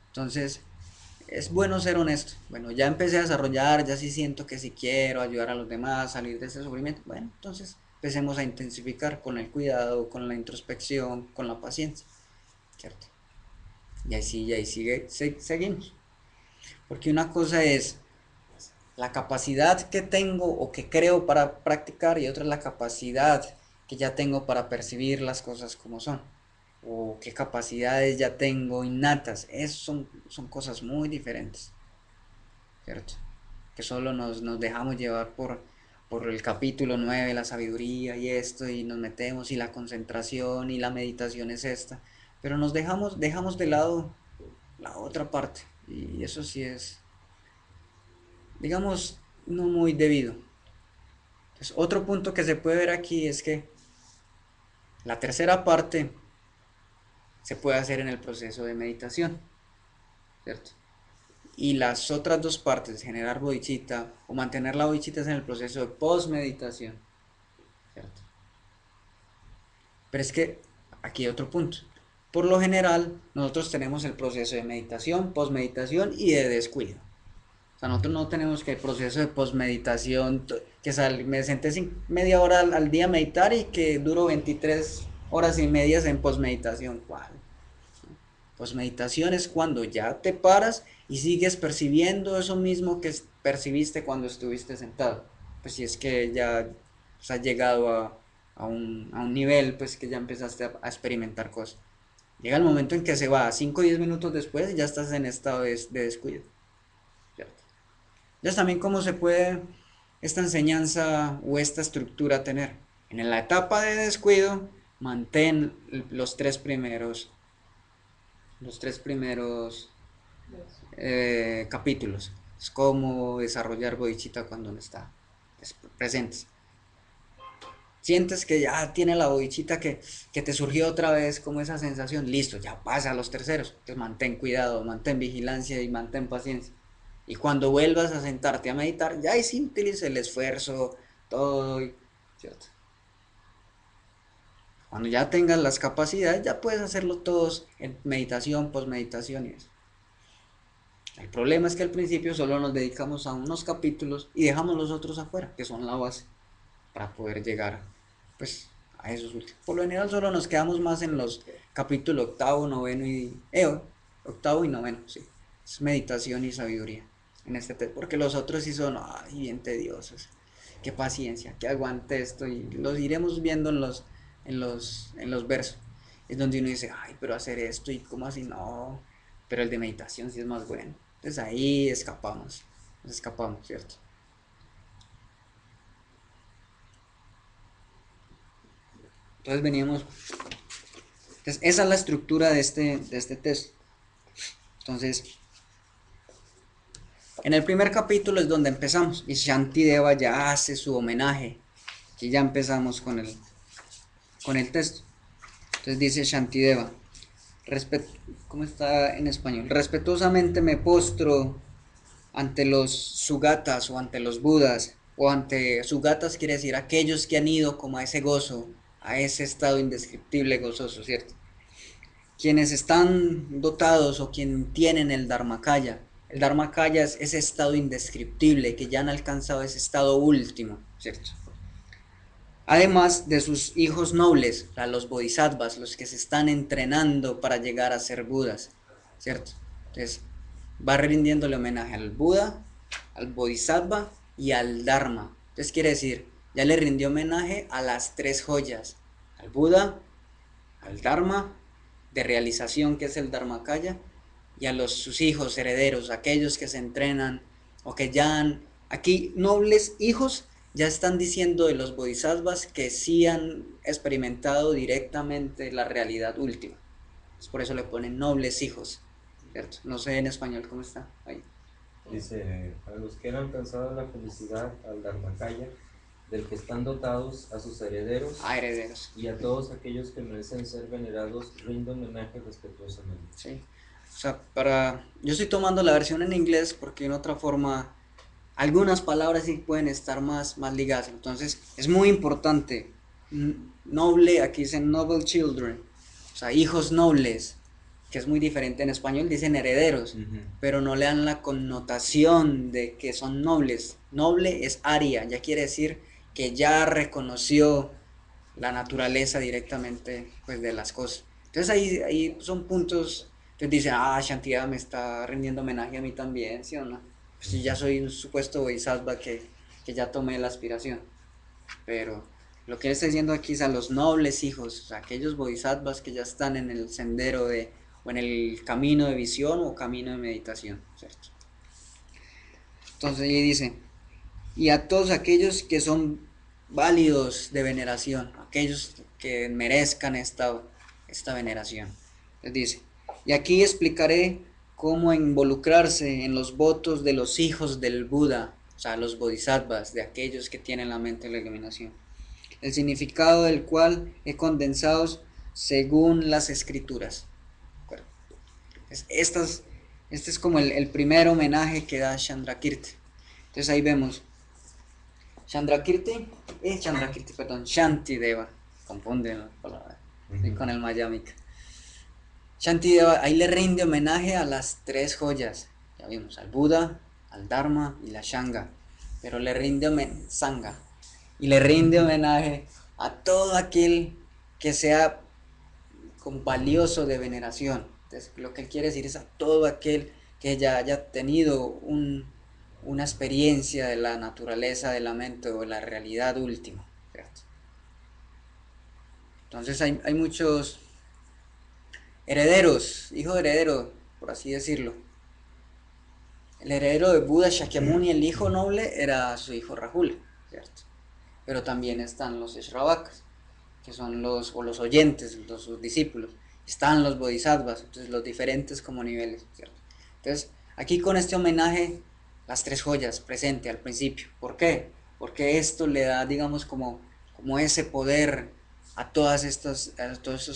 Entonces, es bueno ser honesto. Bueno, ya empecé a desarrollar, ya sí siento que si quiero ayudar a los demás, salir de ese sufrimiento, bueno, entonces empecemos a intensificar con el cuidado, con la introspección, con la paciencia, ¿cierto? Y ahí seguimos. Porque una cosa es la capacidad que tengo o que creo para practicar y otra es la capacidad que ya tengo para percibir las cosas como son. O qué capacidades ya tengo innatas. Son cosas muy diferentes, ¿cierto? Que solo nos dejamos llevar por el capítulo 9 la sabiduría y esto, y nos metemos, y la concentración y la meditación es esta. Pero dejamos de lado la otra parte. Y eso sí es, digamos, no muy debido. Entonces, otro punto que se puede ver aquí es que la tercera parte se puede hacer en el proceso de meditación, ¿cierto? Y las otras dos partes, generar bodhicitta o mantener la bodhicitta, es en el proceso de post-meditación, ¿cierto? Pero es que aquí hay otro punto. Por lo general, nosotros tenemos el proceso de meditación, post-meditación y de descuido. O sea, nosotros no tenemos que el proceso de posmeditación, que me senté media hora al día a meditar y que duro 23 horas y medias en posmeditación. ¿Cuál? Posmeditación es cuando ya te paras y sigues percibiendo eso mismo que percibiste cuando estuviste sentado. Pues si es que ya pues, has llegado a un nivel, pues que ya empezaste a experimentar cosas. Llega el momento en que se va, 5 o 10 minutos después y ya estás en estado de descuido. ¿Cierto? Entonces también cómo se puede esta enseñanza o esta estructura tener. En la etapa de descuido, mantén los tres primeros capítulos. Es cómo desarrollar bodhicitta cuando no está presente. Sientes que ya tiene la bodhicitta que te surgió otra vez como esa sensación, listo, ya pasa a los terceros. Entonces mantén cuidado, mantén vigilancia y mantén paciencia. Y cuando vuelvas a sentarte a meditar, ya ahí sí utiliza el esfuerzo, todo, ¿cierto? Cuando ya tengas las capacidades, ya puedes hacerlo todos en meditación, posmeditación y eso. El problema es que al principio solo nos dedicamos a unos capítulos y dejamos los otros afuera, que son la base, para poder llegar, pues, a esos últimos. Por lo general solo nos quedamos más en los capítulos octavo, noveno octavo y noveno, sí. Es meditación y sabiduría. en este texto, porque los otros sí son, ay, bien tediosos, qué paciencia, que aguante esto, y los iremos viendo en los versos. Es donde uno dice, ay, pero hacer esto, y cómo así, no, pero el de meditación sí es más bueno. Entonces ahí nos escapamos, ¿cierto? Entonces veníamos, entonces esa es la estructura de este texto. Entonces, en el primer capítulo es donde empezamos, y Shantideva ya hace su homenaje, que ya empezamos con el texto. Entonces dice Shantideva, ¿cómo está en español? Respetuosamente me postro ante los sugatas o ante los budas, o ante sugatas quiere decir aquellos que han ido como a ese gozo, a ese estado indescriptible gozoso, ¿cierto? Quienes están dotados o quien tienen el Dharmakaya. El Dharmakaya es ese estado indescriptible, que ya han alcanzado ese estado último, ¿cierto? Además de sus hijos nobles, los bodhisattvas, los que se están entrenando para llegar a ser budas, ¿cierto? Entonces, va rindiéndole homenaje al Buda, al bodhisattva y al Dharma. Entonces quiere decir, ya le rindió homenaje a las tres joyas, al Buda, al Dharma de realización, que es el Dharmakaya, y a sus hijos herederos, aquellos que se entrenan o que ya han, aquí nobles hijos, ya están diciendo de los bodhisattvas que sí han experimentado directamente la realidad última. Pues por eso le ponen nobles hijos, ¿cierto? No sé en español cómo está ahí. Dice, a los que han alcanzado la felicidad al Dharmakaya, del que están dotados, a sus herederos Herederos. y a todos aquellos que merecen ser venerados, rindo homenaje respetuosamente. Sí. O sea, yo estoy tomando la versión en inglés porque en otra forma algunas palabras sí pueden estar más ligadas. Entonces es muy importante. Noble, aquí dicen noble children, o sea, hijos nobles, que es muy diferente. En español dicen herederos, pero no le dan la connotación de que son nobles. Noble es Arya, ya quiere decir que ya reconoció la naturaleza directamente, pues, de las cosas. Entonces ahí son puntos. Entonces dice, Shantideva me está rindiendo homenaje a mí también, ¿sí o no? Pues si ya soy un supuesto bodhisattva que ya tomé la aspiración. Pero lo que él está diciendo aquí es a los nobles hijos, o sea, aquellos bodhisattvas que ya están en el sendero o en el camino de visión o camino de meditación, ¿cierto? Entonces ahí dice, y a todos aquellos que son válidos de veneración, aquellos que merezcan esta veneración. Les dice, y aquí explicaré cómo involucrarse en los votos de los hijos del Buda, o sea, los bodhisattvas, de aquellos que tienen la mente de la iluminación, el significado del cual he condensado según las escrituras. Este es como el primer homenaje que da Chandrakirti. Entonces ahí vemos Shantideva, confunde la palabra con el Mayamika. Shantideva ahí le rinde homenaje a las tres joyas, ya vimos, al Buda, al Dharma y la Shanga, pero le rinde Sangha, y le rinde homenaje a todo aquel que sea valioso de veneración. Entonces, lo que él quiere decir es a todo aquel que ya haya tenido una experiencia de la naturaleza de la mente o de la realidad última, ¿cierto? Entonces hay muchos herederos, hijo heredero, por así decirlo. El heredero de Buda Shakyamuni, el hijo noble, era su hijo Rahula, ¿cierto? Pero también están los Shravakas, que son los oyentes, sus discípulos. Están los bodhisattvas, entonces los diferentes como niveles, ¿cierto? Entonces, aquí con este homenaje, las tres joyas presente al principio. ¿Por qué? Porque esto le da, digamos, como ese poder a todos estos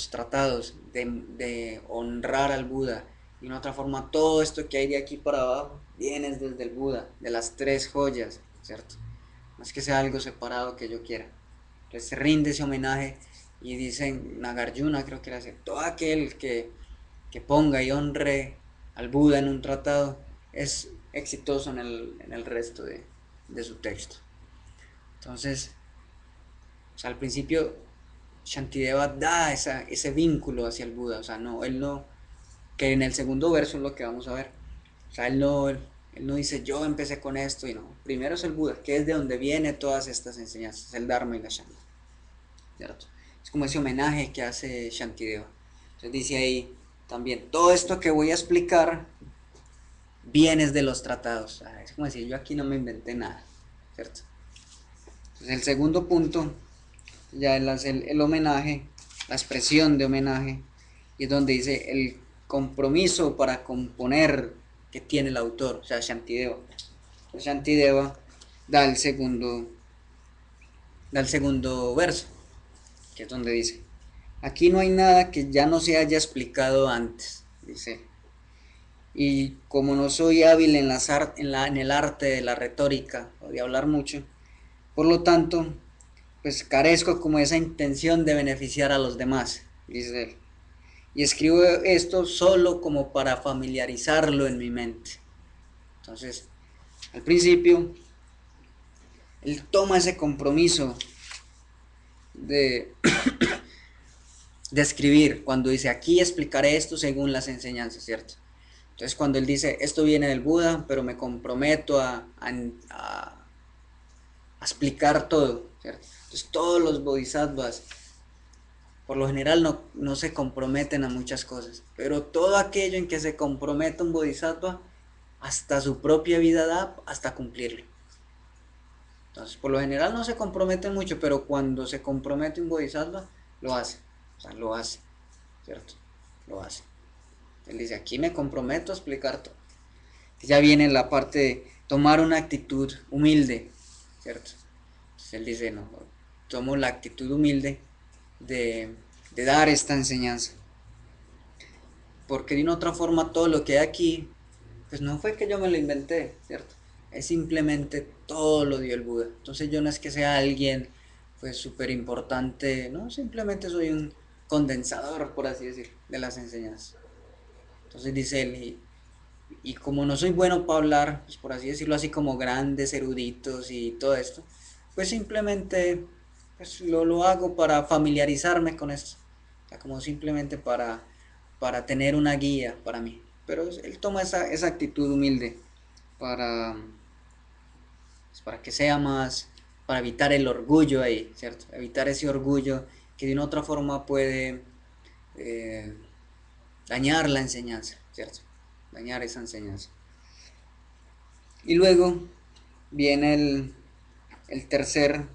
tratados de honrar al Buda. Y de otra forma, todo esto que hay de aquí para abajo viene desde el Buda, de las tres joyas, ¿cierto? No es que sea algo separado que yo quiera. Entonces se rinde ese homenaje y dicen, Nagarjuna creo que era así, todo aquel que ponga y honre al Buda en un tratado es exitoso en el resto de su texto. Entonces, o sea, al principio Shantideva da ese vínculo hacia el Buda, o sea, él no, que en el segundo verso es lo que vamos a ver, o sea, él Él no dice yo empecé con esto y no. Primero es el Buda, que es de donde vienen todas estas enseñanzas, el Dharma y la Sangha, ¿cierto? Es como ese homenaje que hace Shantideva. Entonces dice ahí también, todo esto que voy a explicar viene de los tratados. Es como decir, yo aquí no me inventé nada, ¿cierto? Entonces el segundo punto, ya él hace el homenaje, la expresión de homenaje, y es donde dice el compromiso para componer que tiene el autor, o sea, Shantideva. Shantideva da el segundo verso, que es donde dice, aquí no hay nada que ya no se haya explicado antes, dice, y como no soy hábil en el arte de la retórica o de hablar mucho, por lo tanto, pues carezco como esa intención de beneficiar a los demás, dice él. Y escribo esto solo como para familiarizarlo en mi mente. Entonces, al principio, él toma ese compromiso de, de escribir, cuando dice, aquí explicaré esto según las enseñanzas, ¿cierto? Entonces, cuando él dice, esto viene del Buda, pero me comprometo a explicar todo, ¿cierto? Entonces, todos los bodhisattvas por lo general no se comprometen a muchas cosas, pero todo aquello en que se compromete un bodhisattva, hasta su propia vida da hasta cumplirlo. Entonces, por lo general no se comprometen mucho, pero cuando se compromete un bodhisattva, lo hace. O sea, lo hace, ¿cierto? Lo hace. Él dice, aquí me comprometo a explicar todo. Ya viene la parte de tomar una actitud humilde, ¿cierto? Entonces él dice, no, tomo la actitud humilde de dar esta enseñanza, porque de una otra forma todo lo que hay aquí, pues no fue que yo me lo inventé, ¿cierto? Es simplemente todo lo dio el Buda. Entonces yo no es que sea alguien pues súper importante, no, simplemente soy un condensador, por así decir, de las enseñanzas. Entonces dice él, y como no soy bueno para hablar, pues por así decirlo, así como grandes eruditos y todo esto, pues simplemente pues lo hago para familiarizarme con esto, o sea, como simplemente para tener una guía para mí. Pero él toma esa actitud humilde para, pues, para que sea más, para evitar el orgullo ahí, ¿cierto? Evitar ese orgullo que de una otra forma puede eh, dañar la enseñanza, ¿cierto? Dañar esa enseñanza. Y luego viene el tercer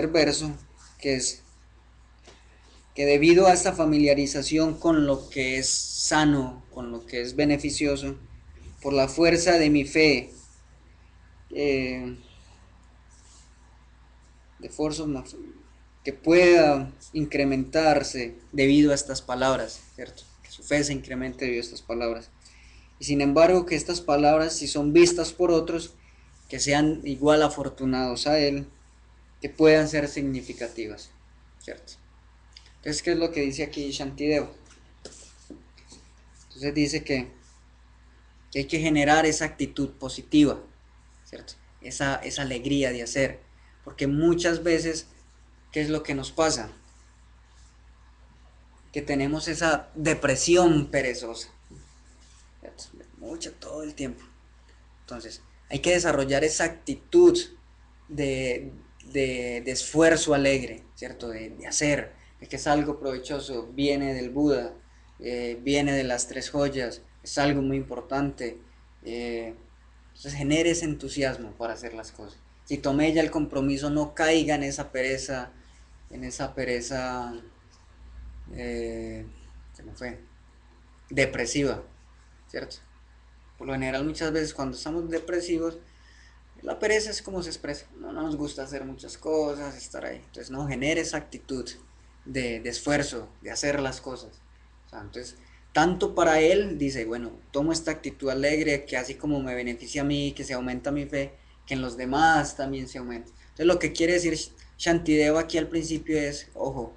verso, que es que debido a esta familiarización con lo que es sano, con lo que es beneficioso, por la fuerza de mi fe, de fuerza que pueda incrementarse debido a estas palabras, ¿cierto? Que su fe se incremente debido a estas palabras. Y sin embargo que estas palabras, si son vistas por otros, que sean igual afortunados a él, que puedan ser significativas, ¿cierto? Entonces, ¿qué es lo que dice aquí Shantideva? Entonces dice que hay que generar esa actitud positiva, ¿cierto? Esa alegría de hacer, porque muchas veces, ¿qué es lo que nos pasa? Que tenemos esa depresión perezosa, ¿cierto? Mucha, todo el tiempo. Entonces, hay que desarrollar esa actitud de esfuerzo alegre, ¿cierto? De hacer, de que es algo provechoso, viene del Buda, viene de las tres joyas, es algo muy importante. Entonces genere ese entusiasmo para hacer las cosas. Si tomé ya el compromiso, no caiga en esa pereza, se me fue, depresiva, ¿cierto? Por lo general muchas veces cuando estamos depresivos, la pereza es como se expresa, no nos gusta hacer muchas cosas, estar ahí. Entonces no genere esa actitud de esfuerzo, de hacer las cosas. O sea, entonces, tanto para él, dice, bueno, tomo esta actitud alegre que así como me beneficia a mí, que se aumenta mi fe, que en los demás también se aumenta. Entonces lo que quiere decir Shantideva aquí al principio es, ojo,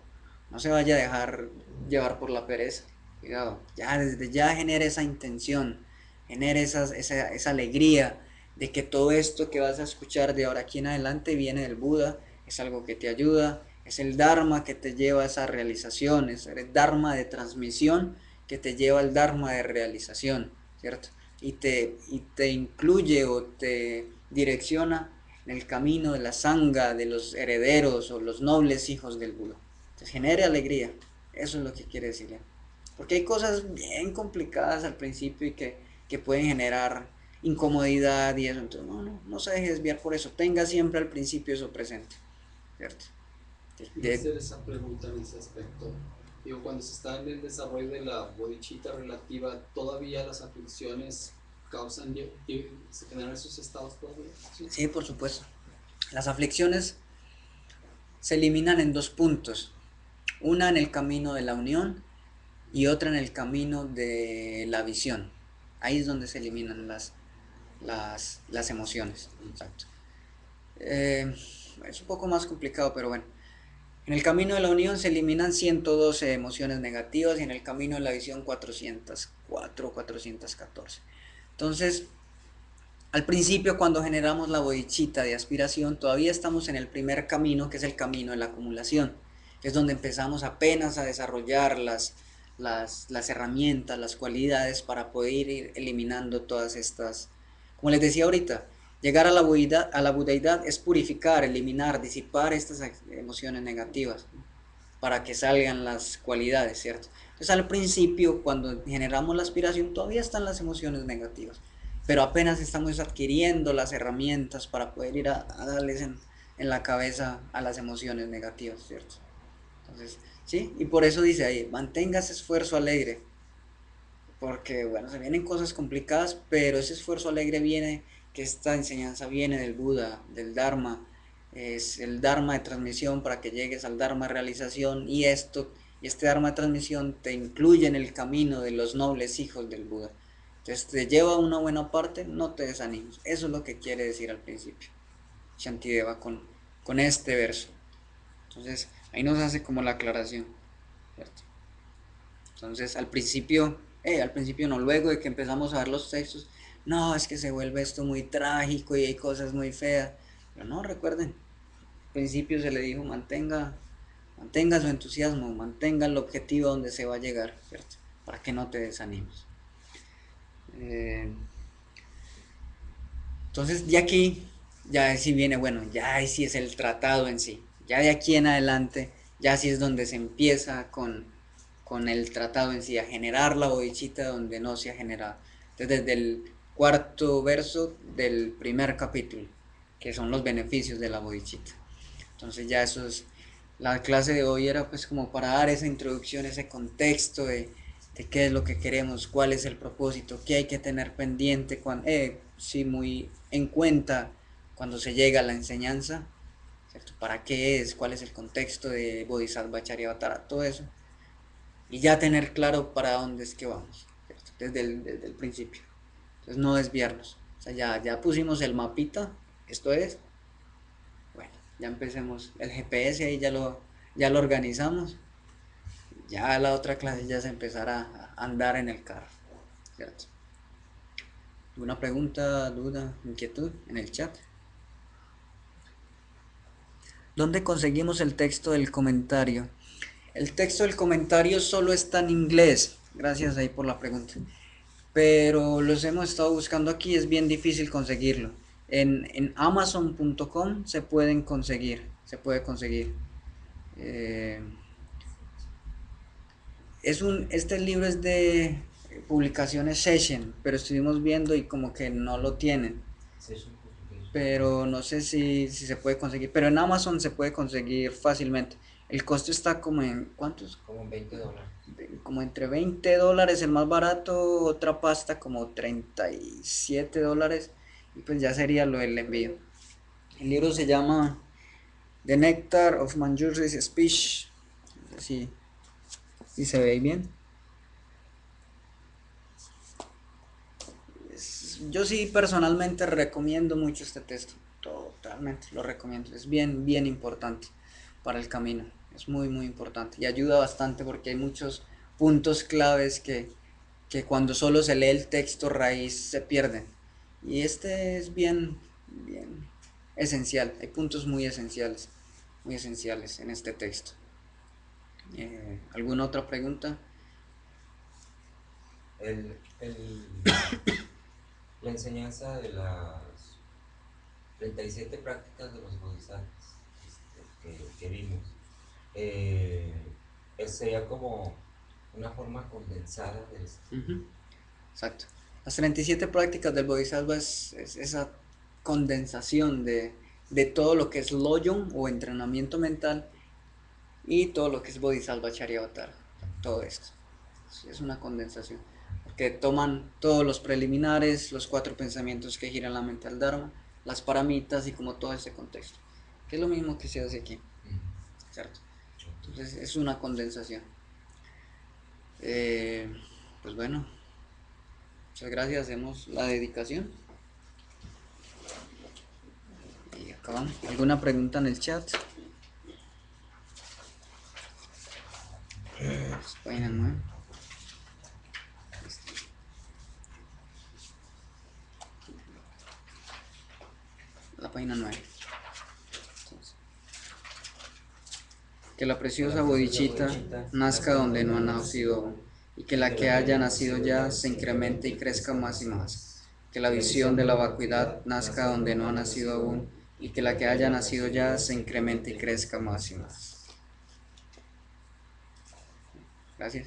no se vaya a dejar llevar por la pereza. Cuidado, ya desde ya genere esa intención, genere esa alegría de que todo esto que vas a escuchar de ahora aquí en adelante viene del Buda, es algo que te ayuda, es el Dharma que te lleva a esa realización, es el Dharma de transmisión que te lleva al Dharma de realización, ¿cierto? y te incluye o te direcciona en el camino de la sangha, de los herederos o los nobles hijos del Buda. Entonces genere alegría, eso es lo que quiere decir. Porque hay cosas bien complicadas al principio y que pueden generar incomodidad y eso. Entonces no se deje desviar por eso. Tenga siempre al principio eso presente, ¿cierto? Quería hacer esa pregunta en ese aspecto. Digo, cuando se está en el desarrollo de la bodhicitta relativa, ¿todavía las aflicciones causan y se generan esos estados todavía? Sí, por supuesto. Las aflicciones se eliminan en dos puntos. Una en el camino de la unión y otra en el camino de la visión. Ahí es donde se eliminan las emociones. Exacto. Es un poco más complicado, pero bueno. En el camino de la unión se eliminan 112 emociones negativas y en el camino de la visión 404 o 414. Entonces, al principio, cuando generamos la bodhicitta de aspiración, todavía estamos en el primer camino, que es el camino de la acumulación, que es donde empezamos apenas a desarrollar las herramientas, las cualidades para poder ir eliminando todas estas. Como les decía ahorita, llegar a la budeidad es purificar, eliminar, disipar estas emociones negativas para que salgan las cualidades, ¿cierto? Entonces al principio, cuando generamos la aspiración, todavía están las emociones negativas, pero apenas estamos adquiriendo las herramientas para poder ir a darles en la cabeza a las emociones negativas, ¿cierto? Entonces, sí, y por eso dice ahí, mantenga ese esfuerzo alegre, porque bueno, se vienen cosas complicadas, pero ese esfuerzo alegre viene, que esta enseñanza viene del Buda, del Dharma, es el Dharma de transmisión para que llegues al Dharma de realización y este Dharma de transmisión te incluye en el camino de los nobles hijos del Buda. Entonces te lleva a una buena parte, no te desanimes. Eso es lo que quiere decir al principio Shantideva con este verso. Entonces ahí nos hace como la aclaración, ¿cierto? Entonces al principio no, luego de que empezamos a ver los textos, no, es que se vuelve esto muy trágico y hay cosas muy feas. Pero no, recuerden, al principio se le dijo, mantenga su entusiasmo, mantenga el objetivo donde se va a llegar, ¿cierto? Para que no te desanimes. Entonces, de aquí, ya sí viene, bueno, ya ahí sí es el tratado en sí. Ya de aquí en adelante, ya sí es donde se empieza con el tratado en sí, a generar la bodhicitta donde no se ha generado. Entonces, desde el cuarto verso del primer capítulo, que son los beneficios de la bodhicitta. Entonces, ya eso es, la clase de hoy era pues como para dar esa introducción, ese contexto de qué es lo que queremos, cuál es el propósito, qué hay que tener pendiente, sí, muy en cuenta cuando se llega a la enseñanza, ¿cierto? ¿Para qué es? ¿Cuál es el contexto de Bodhisattva Charyavatara? Todo eso. Y ya tener claro para dónde es que vamos, ¿cierto? Desde el principio. Entonces no desviarnos. O sea, ya pusimos el mapita, esto es, bueno, ya empecemos. El GPS ahí ya lo organizamos. Ya la otra clase ya se empezará a andar en el carro, ¿cierto? ¿Alguna pregunta, duda, inquietud en el chat? ¿Dónde conseguimos el texto del comentario? El texto del comentario solo está en inglés. Gracias ahí por la pregunta. Pero los hemos estado buscando aquí, es bien difícil conseguirlo. En amazon.com se puede conseguir. Eh, este libro es de publicaciones Session, pero estuvimos viendo y como que no lo tienen. Pero no sé si se puede conseguir. Pero en Amazon se puede conseguir fácilmente. El costo está como en, ¿cuántos? Como $20. Como entre $20 el más barato, otra pasta como $37 y pues ya sería lo del envío. El libro se llama The Nectar of Manjusri's Speech. No sé si se ve bien. Yo sí personalmente recomiendo mucho este texto, totalmente lo recomiendo, es bien, bien importante para el camino, es muy, muy importante y ayuda bastante porque hay muchos puntos claves que cuando solo se lee el texto raíz se pierden y este es bien, bien esencial, hay puntos muy esenciales en este texto. ¿Alguna otra pregunta? El, el, la enseñanza de las 37 prácticas de los bodhisattvas que vimos. Sería como una forma condensada de esto. Exacto. Las 37 prácticas del Bodhisattva es esa condensación de todo lo que es Loyong o entrenamiento mental y todo lo que es Bodhisattva Charyavatara. Todo esto. Es una condensación. Porque toman todos los preliminares, los 4 pensamientos que giran la mente al Dharma, las paramitas y como todo ese contexto. Que es lo mismo que se hace aquí. ¿Cierto? Entonces es una condensación. Pues bueno, muchas gracias, hacemos la dedicación y acabamos. ¿Alguna pregunta en el chat? Página 9. La página 9. Entonces, que la preciosa bodhicitta nazca donde no ha nacido aún, y que la que haya nacido ya se incremente y crezca más y más. Que la visión de la vacuidad nazca donde no ha nacido aún, y que la que haya nacido ya se incremente y crezca más y más. Gracias.